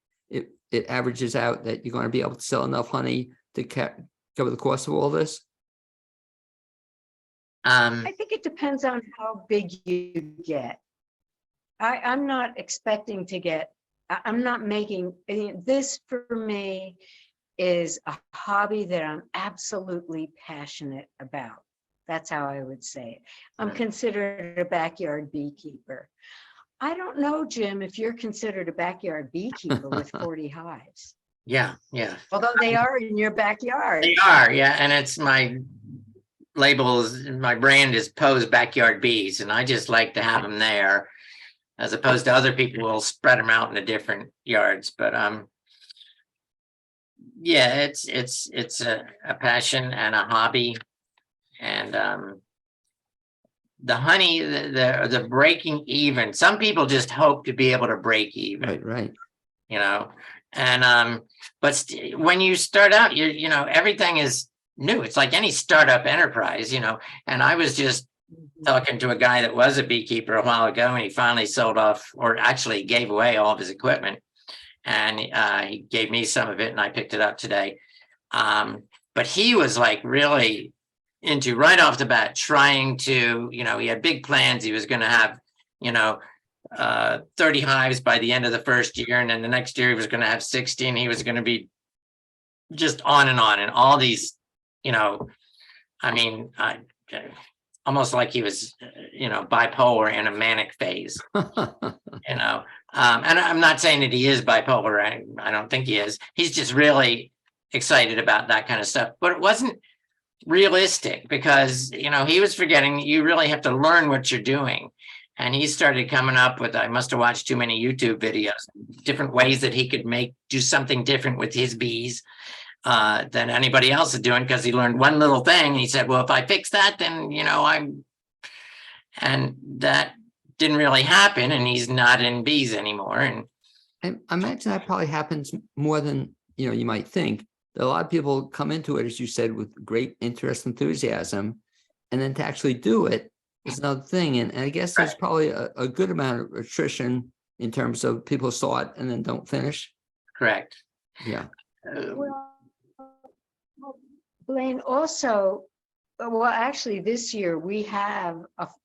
averages out that you're going to be able to sell enough honey to cover the cost of all this. I think it depends on how big you get. I'm not expecting to get, I'm not making, this for me is a hobby that I'm absolutely passionate about. That's how I would say it. I'm considered a backyard beekeeper. I don't know, Jim, if you're considered a backyard beekeeper with 40 hives. Yeah. Although they are in your backyard. They are, yeah. And it's my brand is Poe's Backyard Bees, and I just like to have them there, as opposed to other people will spread them out in the different yards. But yeah, it's a passion and a hobby. And the honey, the breaking even, some people just hope to be able to break even. Right. And but when you start out, everything is new. It's like any startup enterprise, and I was just talking to a guy that was a beekeeper a while ago, and he finally sold off, or actually gave away all of his equipment, and he gave me some of it, and I picked it up today. But he was like really into, right off the bat, trying to, he had big plans. He was going to have, 30 hives by the end of the first year, and then the next year he was going to have 60, and he was going to be just on, and all these, almost like he was, bipolar in a manic phase, and I'm not saying that he is bipolar. I don't think he is. He's just really excited about that kind of stuff, but it wasn't realistic, because, he was forgetting you really have to learn what you're doing. And he started coming up with, I must have watched too many YouTube videos, different ways that he could do something different with his bees than anybody else is doing, because he learned one little thing. And he said, well, if I fix that, then, and that didn't really happen. And he's not in bees anymore. And I imagine that probably happens more than, you might think. A lot of people come into it, as you said, with great interest, enthusiasm, and then to actually do it is another thing. And I guess there's probably a good amount of attrition in terms of people start and then don't finish. Correct. Yeah. Well, Blaine, also, well, actually, this year we have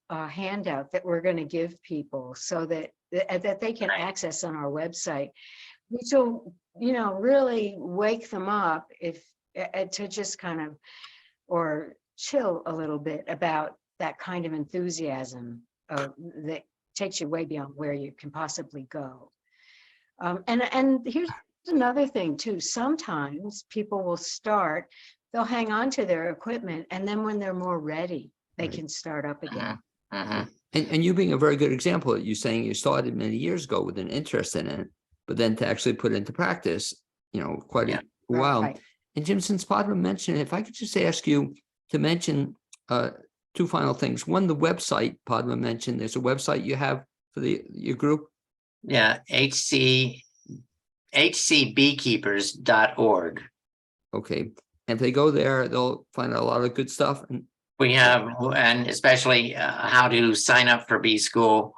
a handout that we're going to give people so that they can access on our website, which will, really wake them up to just kind of, or chill a little bit about that kind of enthusiasm that takes you way beyond where you can possibly go. And here's another thing too. Sometimes people will start, they'll hang on to their equipment, and then when they're more ready, they can start up again. And you being a very good example, you saying you started many years ago with an interest in it, but then to actually put it into practice, quite a while. Right. And Jim, since Padma mentioned it, if I could just ask you to mention two final things. One, the website Padma mentioned. There's a website you have for your group. Yeah, hcbeekeepers.org. Okay. And if they go there, they'll find out a lot of good stuff. And We have, and especially how to sign up for B School.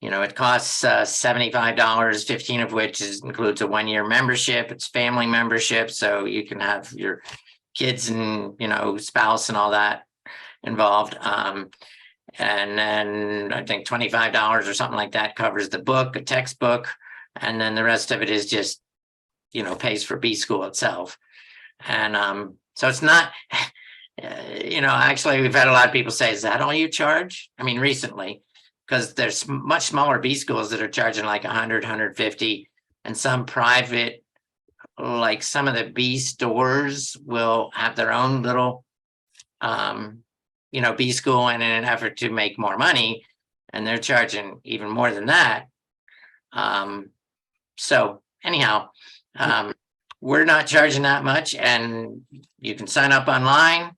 It costs $75, 15 of which includes a 1-year membership. It's family membership, so you can have your kids and, spouse and all that involved. And then I think $25 or something like that covers the book, a textbook. And then the rest of it is just, pays for B School itself. And so it's not, actually we've had a lot of people say, is that all you charge? I mean, recently, because there's much smaller B schools that are charging like 100, 150, and some private, like some of the B stores will have their own little, B school, and in an effort to make more money, and they're charging even more than that. So anyhow, we're not charging that much, and you can sign up online,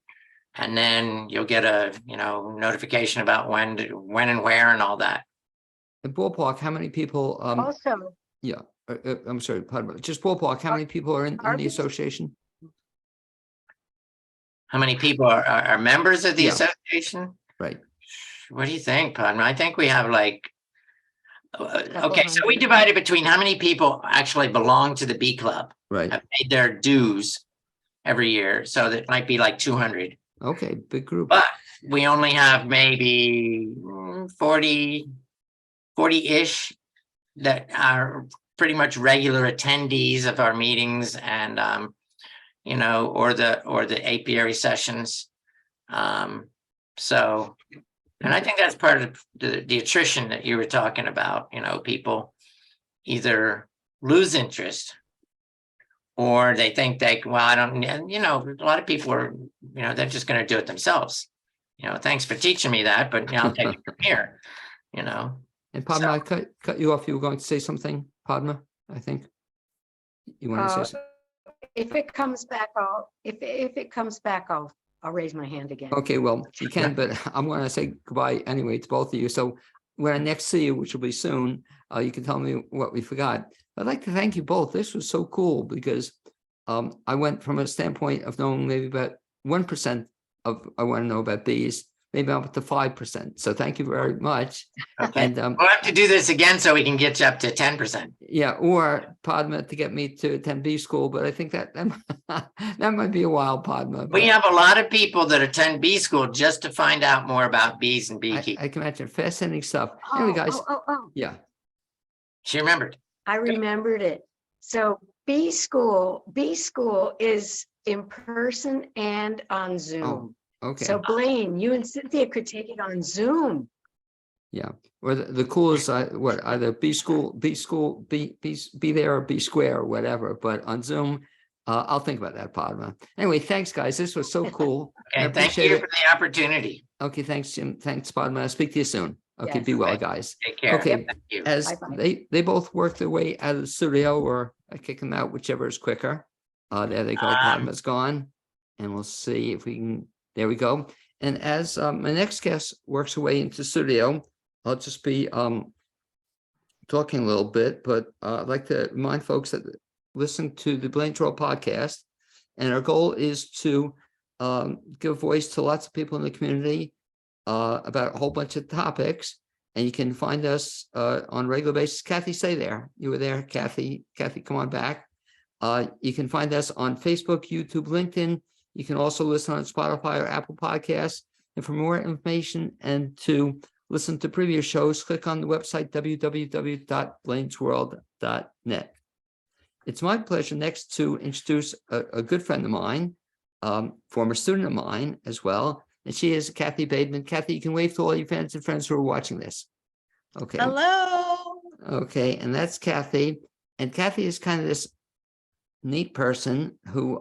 and then you'll get a notification about when and where and all that. in ballpark, how many people, Also, yeah, I'm sorry, pardon me, just ballpark, how many people are in the association? How many people are members of the Yeah. association? Right. What do you think, Padma? I think we have like, Couple okay, so we hundred. divided between how many people actually belong to the bee club, Right. have paid their dues every year. So that might be like 200, Okay, big group. but we only have maybe 40-ish that are pretty much regular attendees of our meetings and, or the apiary sessions. So, and I think that's part of the attrition that you were talking about. People either lose interest or they think I don't, a lot of people are, they're just going to do it themselves. Thanks for teaching me that, but I'll take it from here, And Padma, I cut you off. You were going to say something, Padma, I think. You want to say something? if it comes back, if it comes back, I'll raise my hand again. Okay, well, you can, but I'm going to say goodbye anyway to both of you. So when I next see you, which will be soon, you can tell me what we forgot. I'd like to thank you both. This was so cool because I went from a standpoint of knowing maybe about 1% of I want to know about bees, maybe up to 5%. So thank you very much. Okay. And We'll have to do this again so we can get you up to 10%. yeah, or Padma to get me to attend bee school, but I think that that might be a while, Padma. We have a lot of people that attend bee school just to find out more about bees and beekeeping. I can imagine fascinating stuff. Anyway, guys, yeah. She remembered. I remembered it. So B school is in person and on Zoom. Okay. So Blaine, you and Cynthia could take it on Zoom. Yeah. Or the coolest, what, either be there or be square or whatever, but on Zoom, I'll think about that, Padma. Anyway, thanks, guys. This was so cool. Okay, thank you for the opportunity. Okay, thanks, Jim. Thanks, Padma. I'll speak to you soon. Okay, Yes. be well, Okay. guys. Take care. Okay, Thank you. as Bye-bye. they both work their way out of the studio, or I kick them out, whichever is quicker. There they go. Padma's gone, and we'll see if we can. There we go. And as my next guest works her way into the studio, I'll just be talking a little bit, but I'd like to remind folks that listen to the BLAINESWORLD podcast, and our goal is to give voice to lots of people in the community about a whole bunch of topics. And you can find us on a regular basis. Kathy, stay there. You were there, Kathy. Kathy, come on back. You can find us on Facebook, YouTube, LinkedIn. You can also listen on Spotify or Apple Podcasts. And for more information and to listen to previous shows, click on the website www.blainesworld.net. It's my pleasure next to introduce a good friend of mine, former student of mine as well, and she is Kathy Bademan. Kathy, you can wave to all your fans and friends who are watching this. Okay. Hello. Okay, and that's Kathy. And Kathy is kind of this neat person who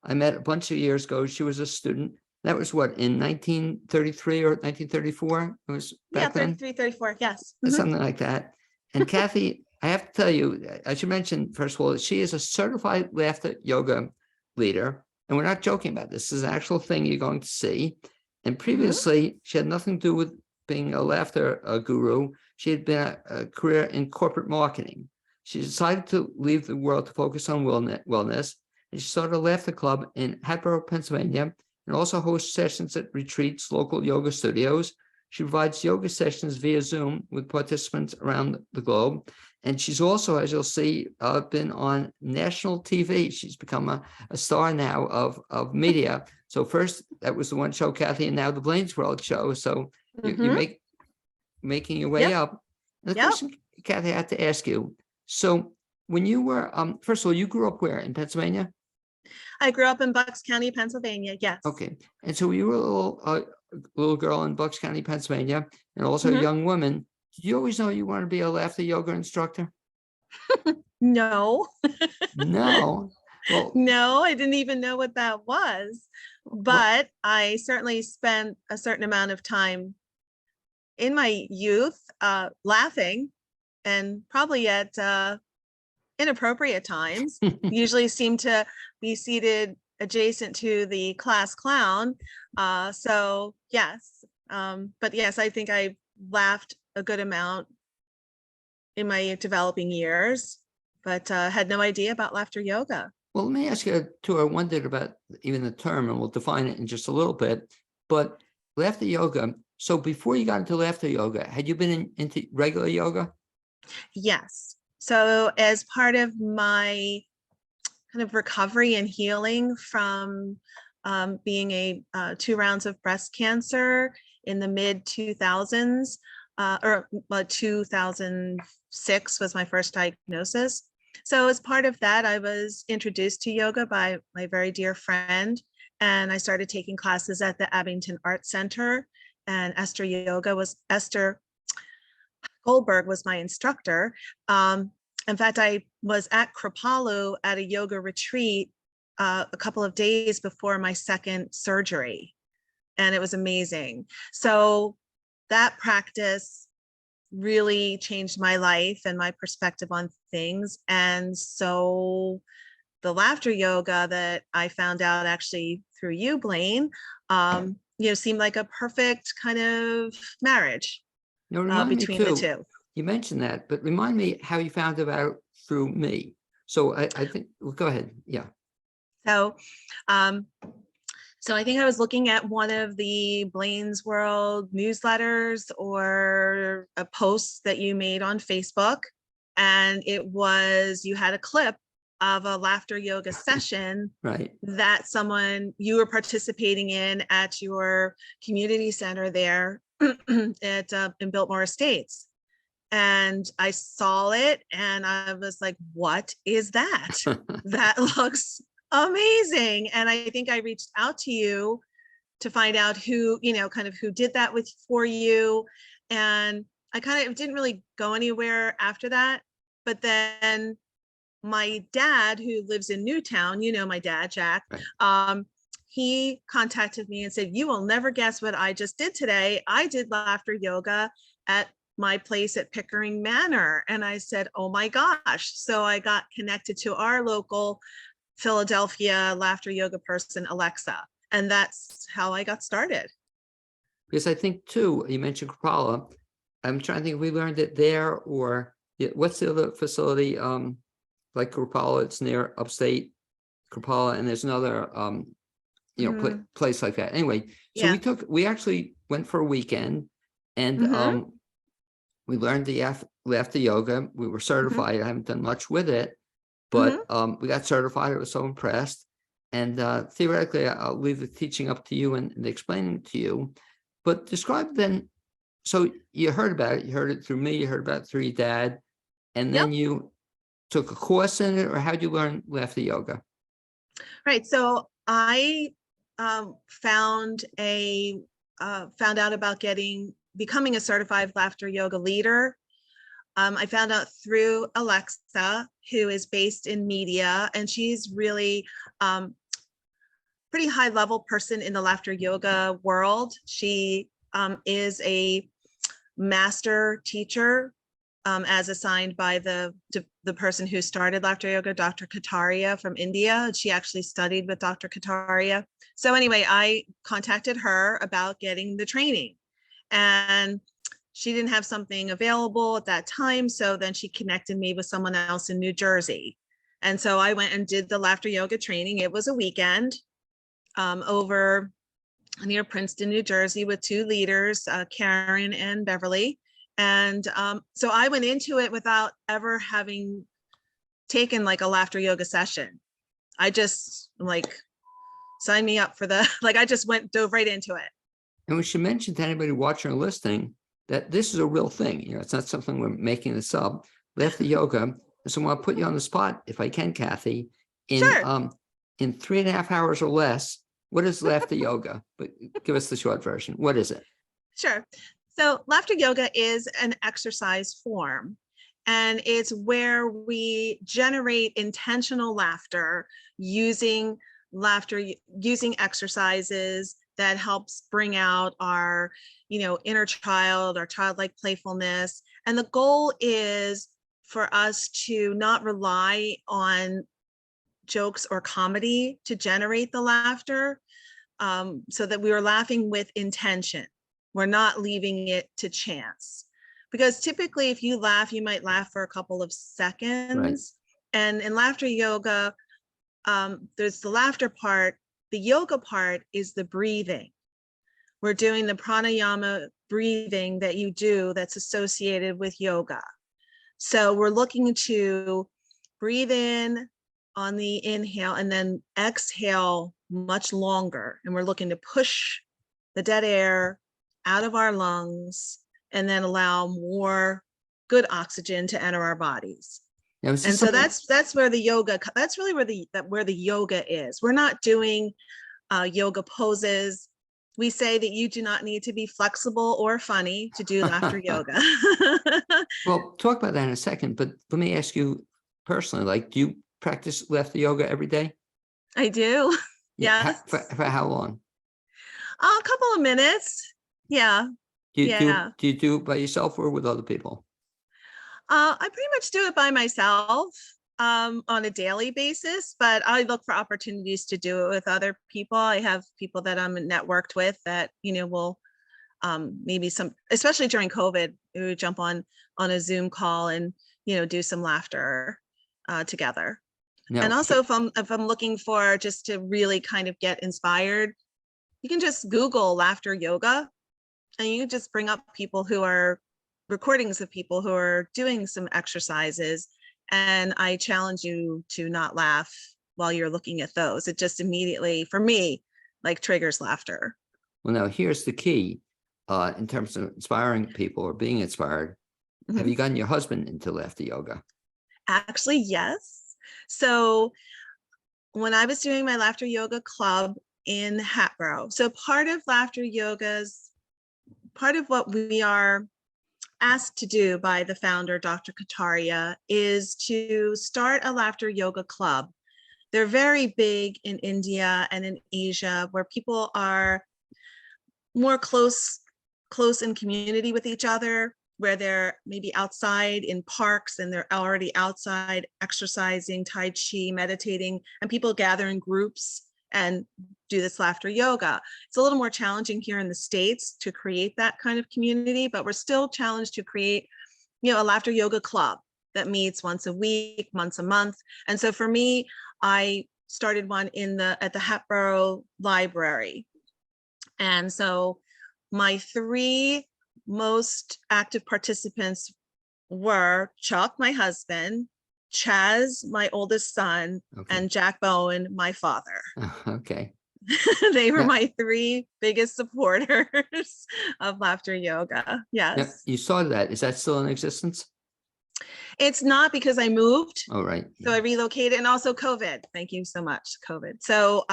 I met a bunch of years ago. She was a student. That was what, in 1933 or 1934? It was back then? 33, 34, yes. Something like that. And Kathy, I have to tell you, I should mention, first of all, she is a certified laughter yoga leader. And we're not joking about this. This is an actual thing you're going to see. And previously, she had nothing to do with being a laughter guru. She had been a career in corporate marketing. She decided to leave the world to focus on wellness. And and she started a laughter club in Hatboro, Pennsylvania, and also hosts sessions at retreats, local yoga studios. She provides yoga sessions via Zoom with participants around the globe. And she's also, as you'll see, been on national TV. She's become a star now of media. So first, that was the one show, Kathy, and now the Blaine's World show. So you're making your way up. And the question, Kathy, I had to ask you. So when you were, first of all, you grew up where, in Pennsylvania? I grew up in Bucks County, Pennsylvania. Yes. Okay. And so you were a little girl in Bucks County, Pennsylvania, and also a young woman. Did you always know you wanted to be a laughter yoga instructor? No. No. Well, No, I didn't even know what that was. But I certainly spent a certain amount of time in my youth laughing, and probably at inappropriate times. Usually seem to be seated adjacent to the class clown. So yes, but yes, I think I laughed a good amount in my developing years, but had no idea about laughter yoga. well, let me ask you too. I wondered about even the term, and we'll define it in just a little bit. But laughter yoga. So before you got into laughter yoga, had you been into regular yoga? Yes. So as part of my kind of recovery and healing from being a 2 rounds of breast cancer in the mid 2000s, or 2006 was my first diagnosis. So as part of that, I was introduced to yoga by my very dear friend, and I started taking classes at the Abington Art Center, and Esther Goldberg was my instructor. In fact, I was at Kripalu at a yoga retreat a couple of days before my second surgery, and it was amazing. So that practice really changed my life and my perspective on things. And so the laughter yoga that I found out actually through you, Blaine, seemed like a perfect kind of marriage between the two. You mentioned that, but remind me how you found about through me. So I think, well, go ahead. Yeah. So, so I think I was looking at one of the Blaine's World newsletters or a post that you made on Facebook, and it was, you had a clip of a laughter yoga session Right. that you were participating in at your community center there at in Biltmore Estates. And I saw it and I was like, what is that? That looks amazing. And I think I reached out to you to find out who, kind of who did that for you. And I kind of didn't really go anywhere after that. But then my dad, who lives in Newtown, my dad, Jack, right. He contacted me and said, you will never guess what I just did today. I did laughter yoga at my place at Pickering Manor. And I said, oh my gosh. So I got connected to our local Philadelphia laughter yoga person, Alexa. And that's how I got started. Because I think too, you mentioned Kripalu. I'm trying to think if we learned it there or what's the other facility? Like Kripalu, it's near upstate Kripalu, and there's another place like that. Anyway, so we actually went for a weekend, and we learned the laughter yoga. We were certified. I haven't done much with it, but we got certified. I was so impressed. And theoretically, I'll leave the teaching up to you and the explaining to you. But describe then, so you heard about it. You heard it through me. You heard about it through your dad. And then you took a course in it, or how'd you learn laughter yoga? Right. So I found out about becoming a certified laughter yoga leader. I found out through Alexa, who is based in media, and she's really pretty high level person in the laughter yoga world. She is a master teacher as assigned by the person who started laughter yoga, Dr. Kataria from India. She actually studied with Dr. Kataria. So anyway, I contacted her about getting the training, and she didn't have something available at that time. So then she connected me with someone else in New Jersey. And so I went and did the laughter yoga training. It was a weekend over near Princeton, New Jersey, with two leaders, Karen and Beverly. And so I went into it without ever having taken like a laughter yoga session. I just like, sign me up for the, like, I just dove right into it. And we should mention to anybody watching or listening that this is a real thing. You know, it's not something we're making this up. Laughter yoga. So I want to put you on the spot, if I can, Kathy, Sure. In 3.5 hours or less. What is laughter yoga? But give us the short version. What is it? Sure. So laughter yoga is an exercise form, and it's where we generate intentional laughter using exercises that helps bring out our, inner child, our childlike playfulness. And the goal is for us to not rely on jokes or comedy to generate the laughter, so that we are laughing with intention. We're not leaving it to chance. Because typically if you laugh, you might laugh for a couple of seconds. Right. And in laughter yoga, there's the laughter part. The yoga part is the breathing. We're doing the pranayama breathing that you do that's associated with yoga. So we're looking to breathe in on the inhale and then exhale much longer. And we're looking to push the dead air out of our lungs and then allow more good oxygen to enter our bodies. Now, is this And so something- that's where the yoga, that's really where the yoga is. We're not doing yoga poses. We say that you do not need to be flexible or funny to do laughter yoga. Well, talk about that in a second, but let me ask you personally, like, do you practice laughter yoga every day? I do. Yeah. Yes. For how long? A couple of minutes. Yeah. Do you do it by yourself or with other people? I pretty much do it by myself on a daily basis, but I look for opportunities to do it with other people. I have people that I'm networked with that, will maybe especially during COVID, we would jump on a Zoom call and, do some laughter together. No. And also if I'm looking for just to really kind of get inspired, you can just Google laughter yoga and you can just bring up people who are recordings of people who are doing some exercises. And I challenge you to not laugh while you're looking at those. It just immediately, for me, like triggers laughter. Well, now here's the key in terms of inspiring people or being inspired. Have Mhm. you gotten your husband into laughter yoga? Actually, yes. So when I was doing my laughter yoga club in Hatboro, so part of laughter yoga's, part of what we are asked to do by the founder, Dr. Kataria, is to start a laughter yoga club. They're very big in India and in Asia, where people are more close in community with each other, where they're maybe outside in parks and they're already outside exercising, Tai Chi, meditating, and people gather in groups and do this laughter yoga. It's a little more challenging here in the States to create that kind of community, but we're still challenged to create, a laughter yoga club that meets once a week, once a month. And so for me, I started one at the Hatboro Library. And so my 3 most active participants were Chuck, my husband, Chaz, my oldest son, Okay. and Jack Bowen, my father. Okay. They were Yeah. my 3 biggest supporters of laughter yoga. Now, Yes. you saw that. Is that still in existence? It's not, because I moved. Oh, right. So I relocated, and also COVID. Thank you so much, COVID. So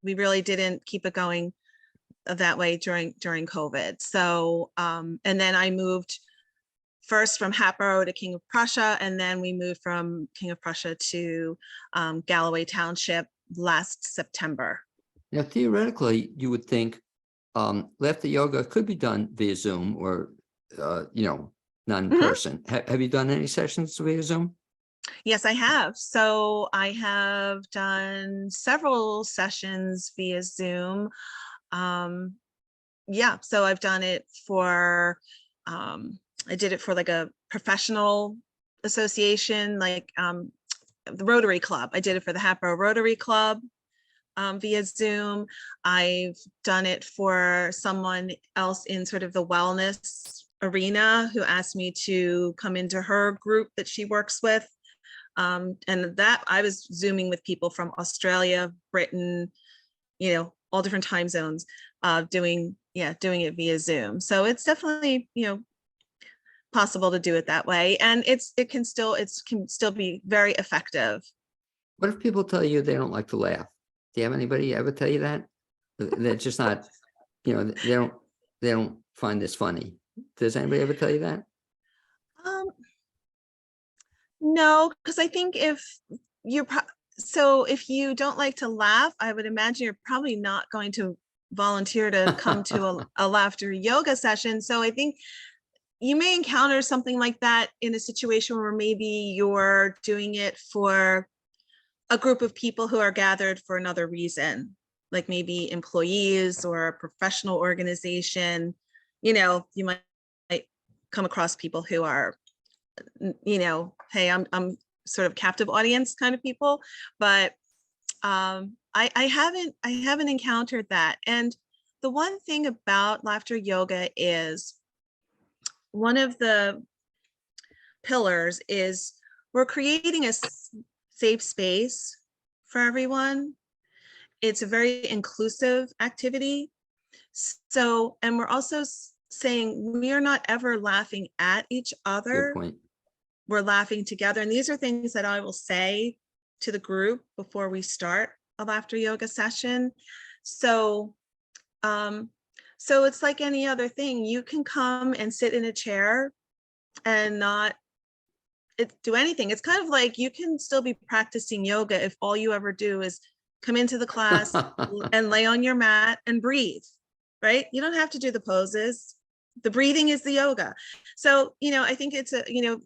we really didn't keep it going that way during COVID. So and then I moved first from Hatboro to King of Prussia, and then we moved from King of Prussia to Galloway Township last September. Now, theoretically, you would think laughter yoga could be done via Zoom or, not in person. Have you done any sessions via Zoom? Yes, I have. So I have done several sessions via Zoom. Yeah, so I've done it for, I did it for like a professional association, like the Rotary Club. I did it for the Hatboro Rotary Club via Zoom. I've done it for someone else in sort of the wellness arena who asked me to come into her group that she works with. And that I was Zooming with people from Australia, Britain, you know, all different time zones, doing it via Zoom. So it's definitely, you know, possible to do it that way. And it can still be very effective. What if people tell you they don't like to laugh? Do you have anybody ever tell you that? They're just not, you know, they don't find this funny. Does anybody ever tell you that? No, because I think if you don't like to laugh, I would imagine you're probably not going to volunteer to come to a laughter yoga session. So I think you may encounter something like that in a situation where maybe you're doing it for a group of people who are gathered for another reason, like maybe employees or a professional organization. You know, you might come across people who are, you know, hey, I'm sort of captive audience kind of people, but I haven't encountered that. And the one thing about laughter yoga is one of the pillars is we're creating a safe space for everyone. It's a very inclusive activity. So, and we're also saying we are not ever laughing at each other. Good point. We're laughing together. And these are things that I will say to the group before we start a laughter yoga session. So, so it's like any other thing. You can come and sit in a chair and not do anything. It's kind of like you can still be practicing yoga if all you ever do is come into the class and lay on your mat and breathe, right? You don't have to do the poses. The breathing is the yoga. So, you know, I think it's a, you know,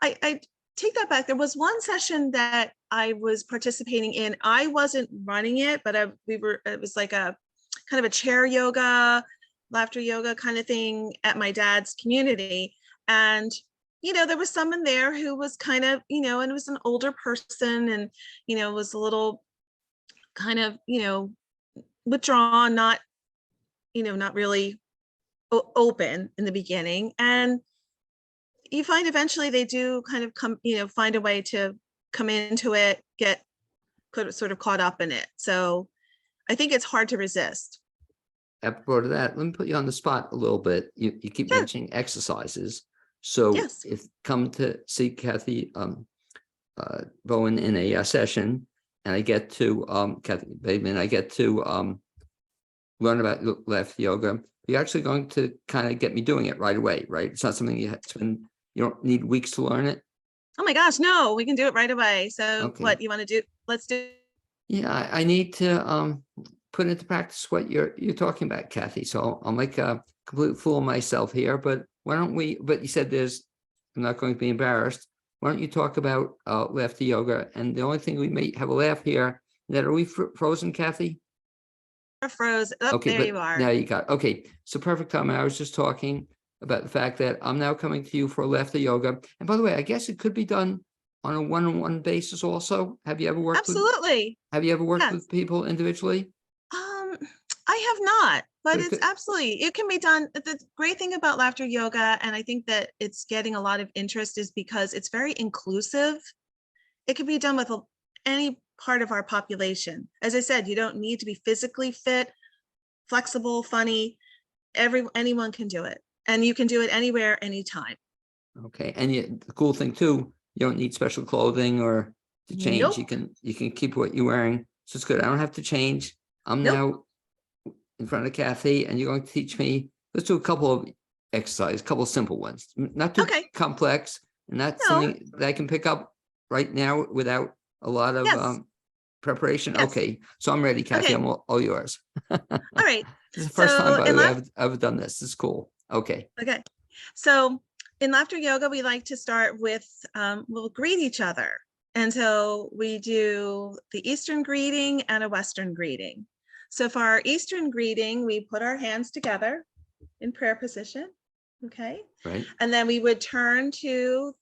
I take that back. There was one session that I was participating in. I wasn't running it, but it was like a kind of a chair yoga, laughter yoga kind of thing at my dad's community. And, you know, there was someone there who was kind of, you know, and it was an older person and, you know, was a little kind of, you know, withdrawn, not, you know, not really open in the beginning. And you find eventually they do kind of come, you know, find a way to come into it, get sort of caught up in it. So I think it's hard to resist. Apropos to that, let me put you on the spot a little bit. You keep Sure. mentioning exercises. So Yes. if come to see Kathy Bowen in a session, and I get to Kathy Bademan, I get to learn about laughter yoga, you're actually going to kind of get me doing it right away, right? It's not something you have to spend, you don't need weeks to learn it. Oh my gosh, no, we can do it right away. So Okay. what you want to do? Let's do. Yeah, I need to put into practice what you're talking about, Kathy. So I'll make a complete fool of myself here, but why don't we, but you said I'm not going to be embarrassed. Why don't you talk about laughter yoga? And the only thing we may have a laugh here, that are we frozen, Kathy? Froze. Oh, Okay, there but you are. now you got, okay. So perfect time. I was just talking about the fact that I'm now coming to you for laughter yoga. And by the way, I guess it could be done on a one-on-one basis also. Have you ever worked Absolutely. Have you ever worked Yes. with people individually? I have not, but But it it's could- absolutely, it can be done. The great thing about laughter yoga, and I think that it's getting a lot of interest, is because it's very inclusive. It can be done with any part of our population. As I said, you don't need to be physically fit, flexible, funny. Anyone can do it, and you can do it anywhere, anytime. Okay, and the cool thing too, you don't need special clothing or to change. Nope. You can keep what you're wearing. So it's good. I don't have to change. I'm Nope. now in front of Kathy, and you're going to teach me. Let's do a couple of exercises, a couple of simple ones, not too Okay. complex, and that's No. something that I can pick up right now without a lot of Yes. preparation. Yes. Okay, so I'm ready, Kathy. Okay. I'm all yours. All right. This is the first So time, by the in way, I've ever done this. This is cool. Okay. Okay. So in laughter yoga, we like to start with, we'll greet each other. And so we do the Eastern greeting and a Western greeting. So for our Eastern greeting, we put our hands together in prayer position. Okay. Right. And then we would turn to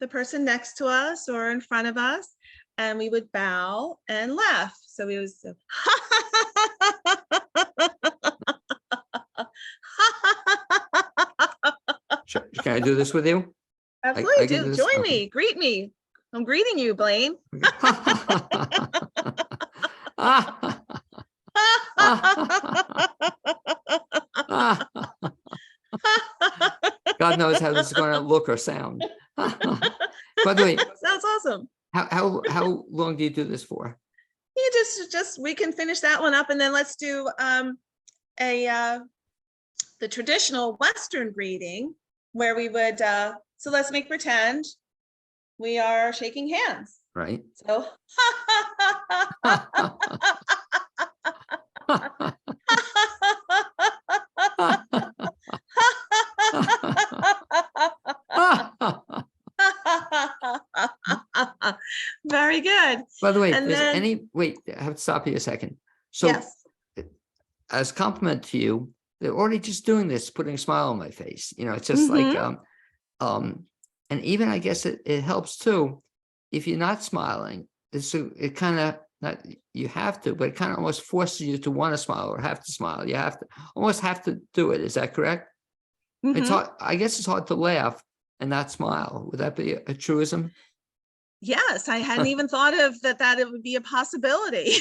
the person next to us or in front of us. and we would bow and laugh. So we was Can I do this with you? absolutely I can do do. this? Join Okay. me, greet me. I'm greeting you, Blaine. God knows how this is going to look or sound. By the way, Sounds awesome. how long do you do this for? You just we can finish that one up, and then let's do the traditional Western greeting where we would so let's make pretend we are shaking hands. Right. So very good. By the way, And there's then- wait, I have to stop you a second. So Yes. as compliment to you, they're already just doing this, putting a smile on my face. It's just like, and even I guess it helps too. If you're not smiling, it kind of, not you have to, but it kind of almost forces you to want to smile or have to smile. You almost have to do it. Is that correct? It's hard, I guess it's hard to laugh and not smile. Would that be a truism? Yes, I hadn't even thought of that it would be a possibility.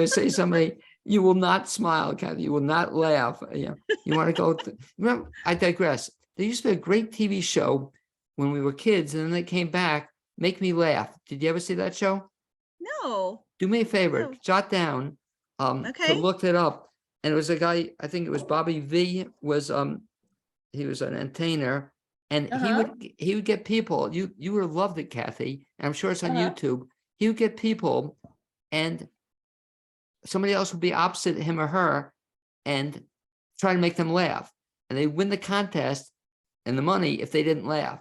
Say somebody, you will not smile, Kathy, you will not laugh. You want to go, remember, I digress. There used to be a great TV show when we were kids, and then they came back, Make Me Laugh. Did you ever see that show? No. Do me a favor, No. jot down, to Okay. look it up. And it was a guy, I think it was Bobby V, he was an entertainer. And he would get people, you would have loved it, Kathy, and I'm sure it's on YouTube. He would get people and somebody else would be opposite him or her and try to make them laugh. And they win the contest and the money if they didn't laugh,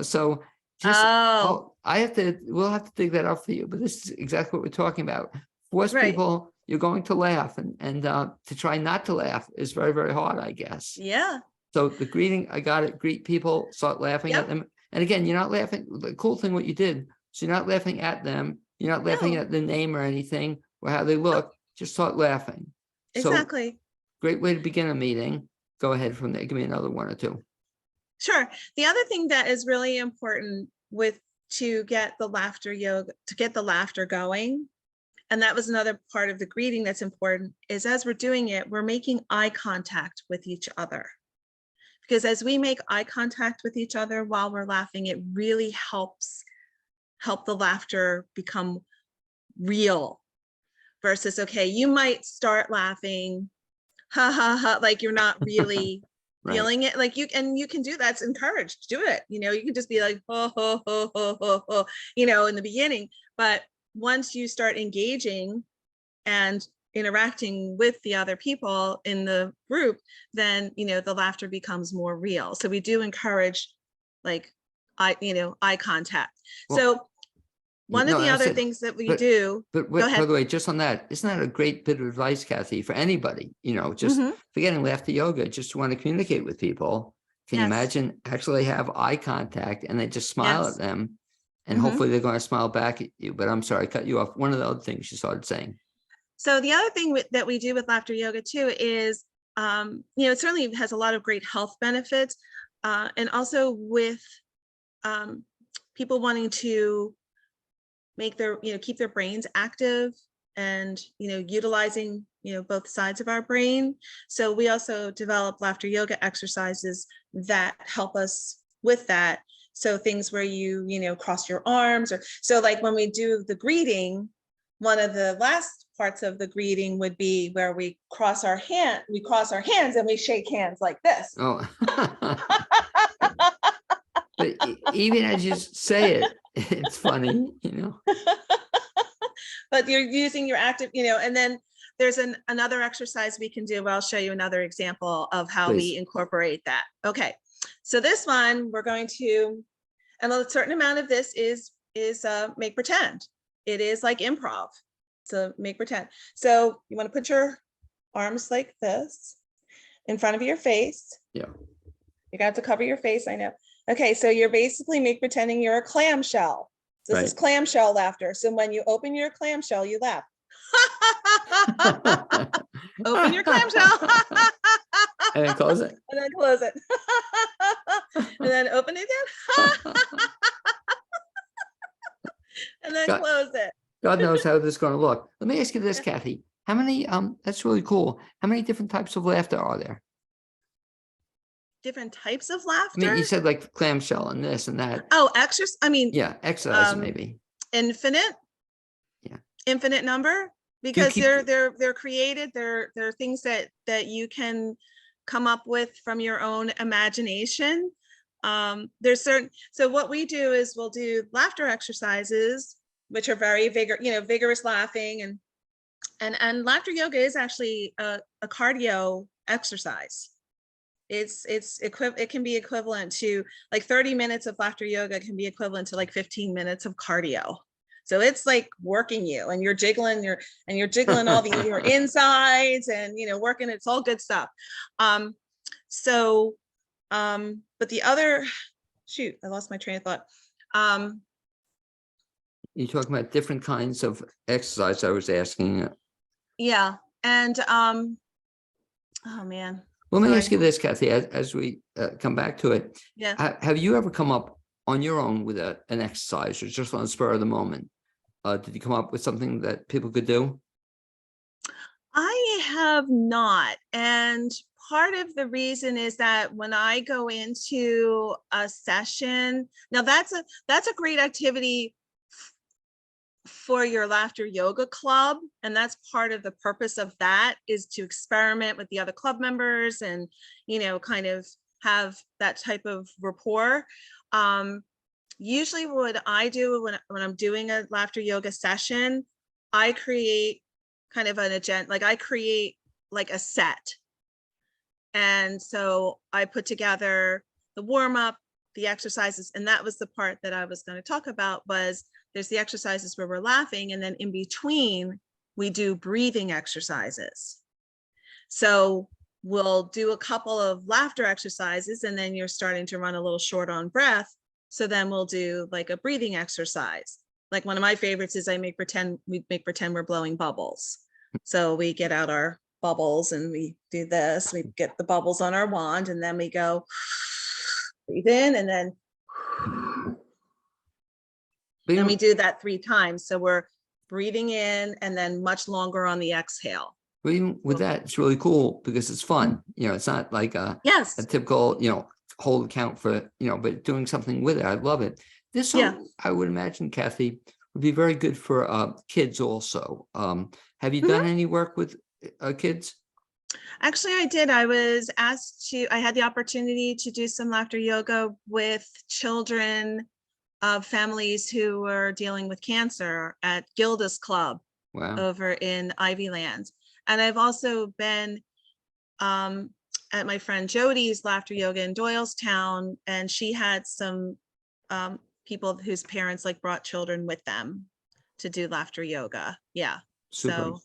so just, we'll have to dig that up for you, but this is exactly what we're talking about. Force Right. people, you're going to laugh and to try not to laugh is very, very hard, I guess. Yeah. So the greeting, I got it. Greet people, start laughing at them. And again, you're not laughing. The cool thing, what you did, so you're not laughing at them. You're not laughing at the name or anything or how they look. Just start laughing. Exactly. So, great way to begin a meeting. Go ahead from there. Give me another one or two. Sure. The other thing that is really important to get the laughter yoga, to get the laughter going, and that was another part of the greeting that's important, is as we're doing it, we're making eye contact with each other. Because as we make eye contact with each other while we're laughing, it really helps the laughter become real versus, okay, you might start laughing, ha, ha, ha, like you're not really Right. feeling it. Like you can do that. It's encouraged. Do it. You can just be like, ho, ho, ho, ho, ho, ho, in the beginning. But once you start engaging and interacting with the other people in the group, then the laughter becomes more real. So we do encourage eye contact. Well, so one of the I other said- things that we but- do, But Go ahead. by the way, just on that, isn't that a great bit of advice, Kathy, for anybody? Just Mhm. forgetting laughter yoga, just want to communicate with people. Can you Yes. imagine actually have eye contact and they just smile Yes. at them and Mhm. hopefully they're going to smile back at you. But I'm sorry, I cut you off. One of the other things you started saying. so the other thing that we do with laughter yoga too is, it certainly has a lot of great health benefits, and also with people wanting to make their, keep their brains active and, utilizing, both sides of our brain. So we also develop laughter yoga exercises that help us with that. So things where you cross your arms, or so like when we do the greeting, one of the last parts of the greeting would be where we cross our hands and we shake hands like this. Oh, but even as you say it, it's funny, But you're using your active, and then there's another exercise we can do. I'll show you another example of how Please. we incorporate that. Okay, so this one we're going to, and a certain amount of this is make pretend. It is like improv. So make pretend. So you want to put your arms like this in front of your face. Yeah. You got to cover your face, I know. Okay, so you're basically pretending you're a clamshell. This is Right. clamshell laughter. So when you open your clamshell, you laugh. Open your clamshell. And then close it. And then close it. And then open it again. And then Got- close it. God knows how this is going to look. Let me ask you this, Kathy. How many, that's really cool. How many different types of laughter are there? Different types of I laughter. mean, you said like clamshell and this and that. Oh, exercise. I mean, Yeah, exercise um, maybe. infinite. Yeah. Infinite number, because keep- they're created. They're things that you can come up with from your own imagination. There's certain, so what we do is we'll do laughter exercises, which are very vigorous laughing, and laughter yoga is actually a cardio exercise. It can be equivalent to like 30 minutes of laughter yoga can be equivalent to like 15 minutes of cardio. So it's like working you, and you're jiggling all your insides, and working. It's all good stuff. But the other, shoot, I lost my train of thought. You're talking about different kinds of exercise. I was asking. Yeah, and oh man. Let me Sorry. ask you this, Kathy, as we come back to it. Yeah. Have you ever come up on your own with an exercise, or just on the spur of the moment? Did you come up with something that people could do? I have not. And part of the reason is that when I go into a session, now that's a great activity for your laughter yoga club. And that's part of the purpose of that, is to experiment with the other club members and, kind of have that type of rapport. Usually what I do when I'm doing a laughter yoga session, I create kind of an agenda, like I create like a set. And so I put together the warm up, the exercises, and that was the part that I was going to talk about. Was there's the exercises where we're laughing, and then in between we do breathing exercises. So we'll do a couple of laughter exercises, and then you're starting to run a little short on breath. So then we'll do like a breathing exercise. Like one of my favorites is we make pretend we're blowing bubbles. So we get out our bubbles and we do this, we get the bubbles on our wand, and then we go breathe in, and then and we do that 3 times. So we're breathing in and then much longer on the exhale. But even with that, it's really cool because it's fun. It's not like a typical, hold count for, but doing something with it. I love it. This song, I would imagine, Kathy, would be very good for kids also. Have you done any work with kids? Actually, I did. I had the opportunity to do some laughter yoga with children of families who were dealing with cancer at Gilda's Club over in Ivyland. And I've also been at my friend Jody's laughter yoga in Doylestown, and she had some people whose parents brought children with them to do laughter yoga. Yeah. Super. So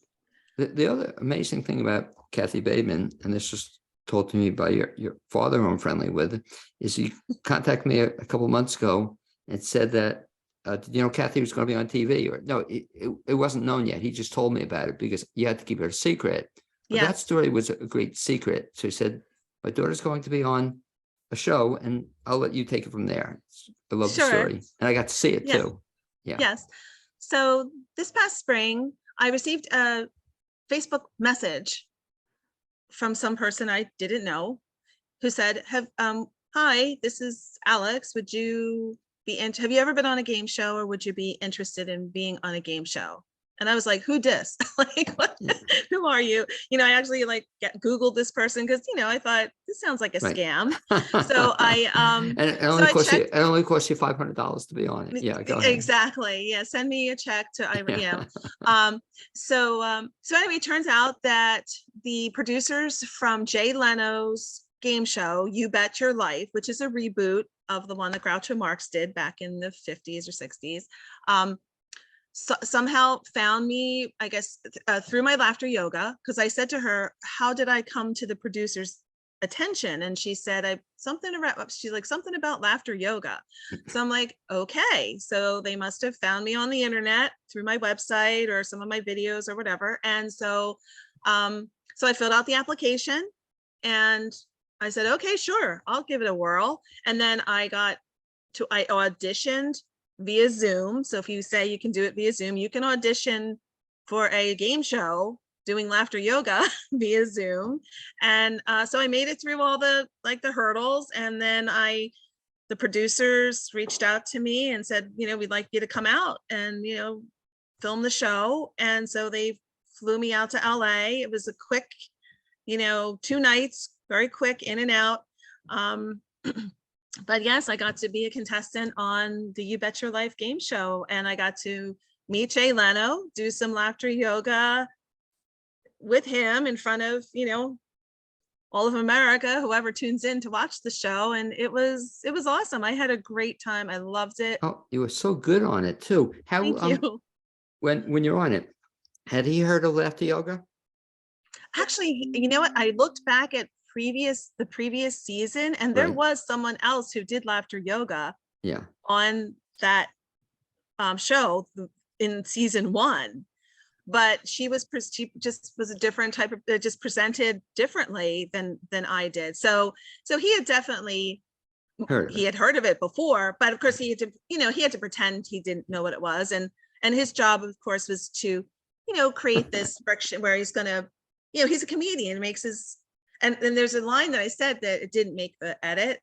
the other amazing thing about Kathy Bademan, and this was told to me by your father, who I'm friendly with, is he contacted me a couple months ago and said that, did you know Kathy was going to be on TV? Or no, it wasn't known yet. He just told me about it because you had to keep it a secret. But that story was a great secret. So he said, my daughter's going to be on a show and I'll let you take it from there. I love the story. And I got to see it too. Yeah. Yes. So this past spring, I received a Facebook message from some person I didn't know who said, hi, this is Alex. Would you have you ever been on a game show, or would you be interested in being on a game show? And I was like, who dis? What? Who are you? I actually Googled this person because, I thought this sounds like a scam. So I, and it only costs you $500 to be on it. Yeah, go ahead. Exactly. Yeah. Send me a check to, So anyway, it turns out that the producers from Jay Leno's game show, You Bet Your Life, which is a reboot of the one that Groucho Marx did back in the 50s or 60s, somehow found me, I guess, through my laughter yoga, because I said to her, how did I come to the producer's attention. And she said, she's like, something about laughter yoga. So I'm like, okay. So they must have found me on the internet through my website or some of my videos or whatever. And so, so I filled out the application and I said, okay, sure, I'll give it a whirl. And then I auditioned via Zoom. So if you say you can do it via Zoom, you can audition for a game show doing laughter yoga via Zoom. And so I made it through all the hurdles. And then the producers reached out to me and said, we'd like you to come out and, film the show. And so they flew me out to LA. It was a quick, 2 nights, very quick in and out. But yes, I got to be a contestant on the You Bet Your Life game show. And I got to meet Jay Leno, do some laughter yoga with him in front of, all of America, whoever tunes in to watch the show. And it was awesome. I had a great time. I loved it. Oh, you were so good on it too. How, Thank you. when you're on it, had he heard of laughter yoga? Actually, you know what? I looked back at the previous season, and there Right. was someone else who did laughter yoga Yeah. on that show in season 1, but she just was a different type of, just presented differently than I did. So he had definitely Heard of it. heard of it before, but of course he had to pretend he didn't know what it was, and his job, of course, was to create this friction where he's gonna, he's a comedian, makes his. And then there's a line that I said that it didn't make the edit.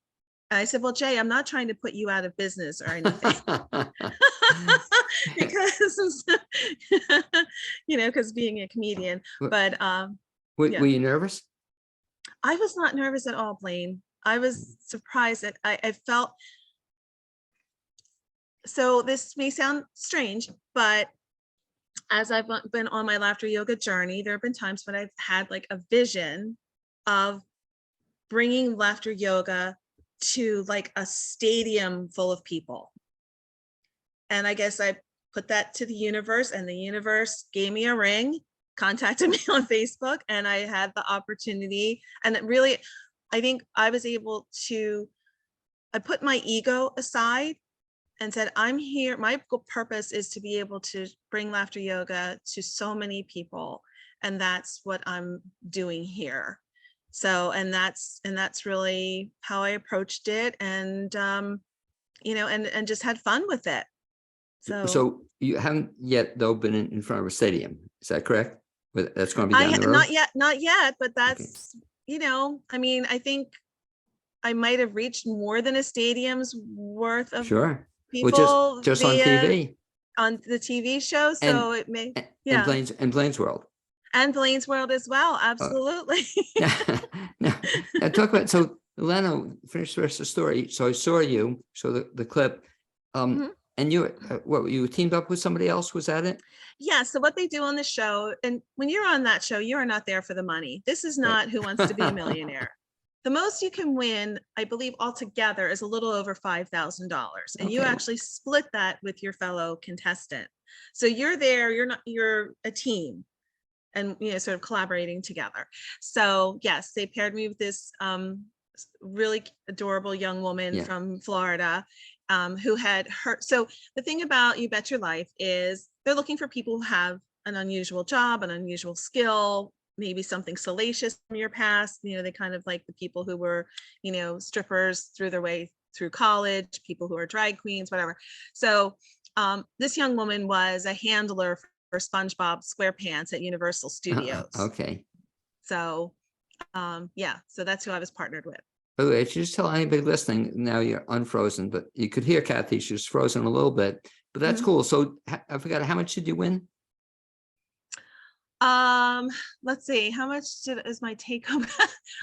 I said, well, Jay, I'm not trying to put you out of business or anything. because, because being a comedian, but Were yeah. you nervous? I was not nervous at all, Blaine. I was surprised that I felt, so this may sound strange, but as I've been on my laughter yoga journey, there have been times when I've had like a vision of bringing laughter yoga to like a stadium full of people. And I guess I put that to the universe, and the universe gave me a ring, contacted me on Facebook, and I had the opportunity. And it really, I think I was able to, I put my ego aside and said, I'm here. My purpose is to be able to bring laughter yoga to so many people. And that's what I'm doing here. So, and that's really how I approached it, and, and just had fun with it. So you haven't yet though been in front of a stadium. Is that correct? But that's going to be down the road? Not yet, but that's, I mean, I think I might have reached more than a stadium's worth of Sure. people. Well, just on TV. On the TV show. So it may, yeah. And Blaine's World. And Blaine's World as well. Absolutely. Now, talk about, so Leno, finish the rest of the story. So I saw you, so the clip, and you, you teamed up with somebody else, was that it? Yeah. So what they do on the show, and when you're on that show, you are not there for the money. This is not Who Wants to Be a Millionaire. The most you can win, I believe, altogether is a little over $5,000. And you actually split that with your fellow contestant. So you're there, you're a team, and sort of collaborating together. So yes, they paired me with this really adorable young woman from Florida who had heard. So the thing about You Bet Your Life is they're looking for people who have an unusual job, an unusual skill, maybe something salacious from your past. They kind of like the people who were, strippers through their way through college, people who are drag queens, whatever. So this young woman was a handler for SpongeBob SquarePants at Universal Studios. Okay. So so that's who I was partnered with. By the way, I should just tell anybody listening, now you're unfrozen, but you could hear Kathy, she's frozen a little bit, but that's cool. So I forgot, how much did you win? Let's see, how much is my take home?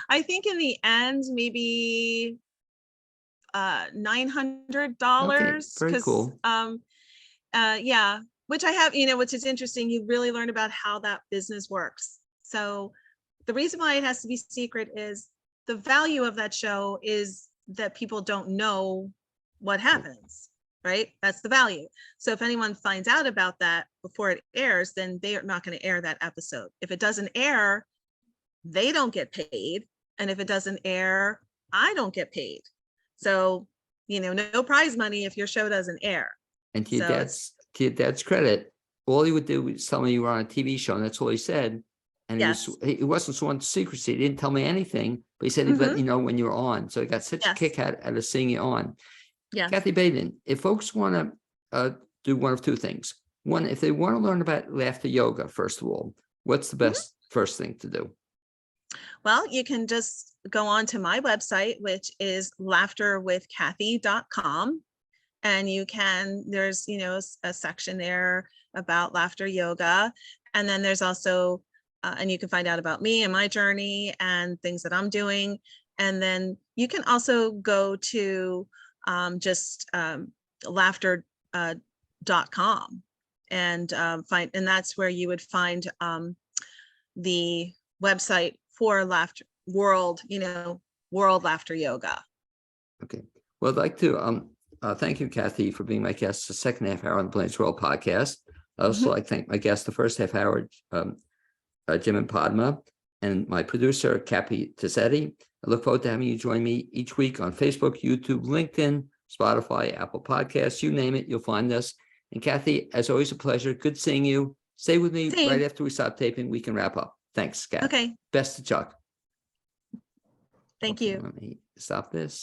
I think in the end, maybe $900. Very cool. Which I have, which is interesting. You really learn about how that business works. So the reason why it has to be secret is the value of that show is that people don't know what happens, right? That's the value. So if anyone finds out about that before it airs, then they are not going to air that episode. If it doesn't air, they don't get paid, And if it doesn't air, I don't get paid. So, no prize money if your show doesn't air. And So it's- to your dad's credit, all he would do was tell me you were on a TV show, and that's all he said. And Yes. it wasn't sworn to secrecy. He didn't tell me anything, but he said he'd let Mhm. me know when you were on. So he got such a Yes. kick out of seeing you on. Yes. Kathy Bademan, if folks want to do one of two things. One, if they want to learn about laughter yoga, first of all, what's the best first thing to do? Well, you can just go on to my website, which is laughterwithkathy.com. And there's, a section there about laughter yoga. And then there's also, and you can find out about me and my journey and things that I'm doing. And then you can also go to laughter.com and and that's where you would find the website for Laughter World, World Laughter Yoga. Okay. Well, I'd like to thank you, Kathy, for being my guest the second half hour on the Blaine's World podcast. I also like to thank my guest the first half hour, Jim and Padma, and my producer, Cappy Tissetti. I look forward to having you join me each week on Facebook, YouTube, LinkedIn, Spotify, Apple Podcasts, you name it, you'll find us. And Kathy, as always, a pleasure. Good seeing you. Stay with me. Same. Right after we stop taping, we can wrap up. Thanks, Kathy. Okay, Best to Chuck. thank Okay, you. let me stop this.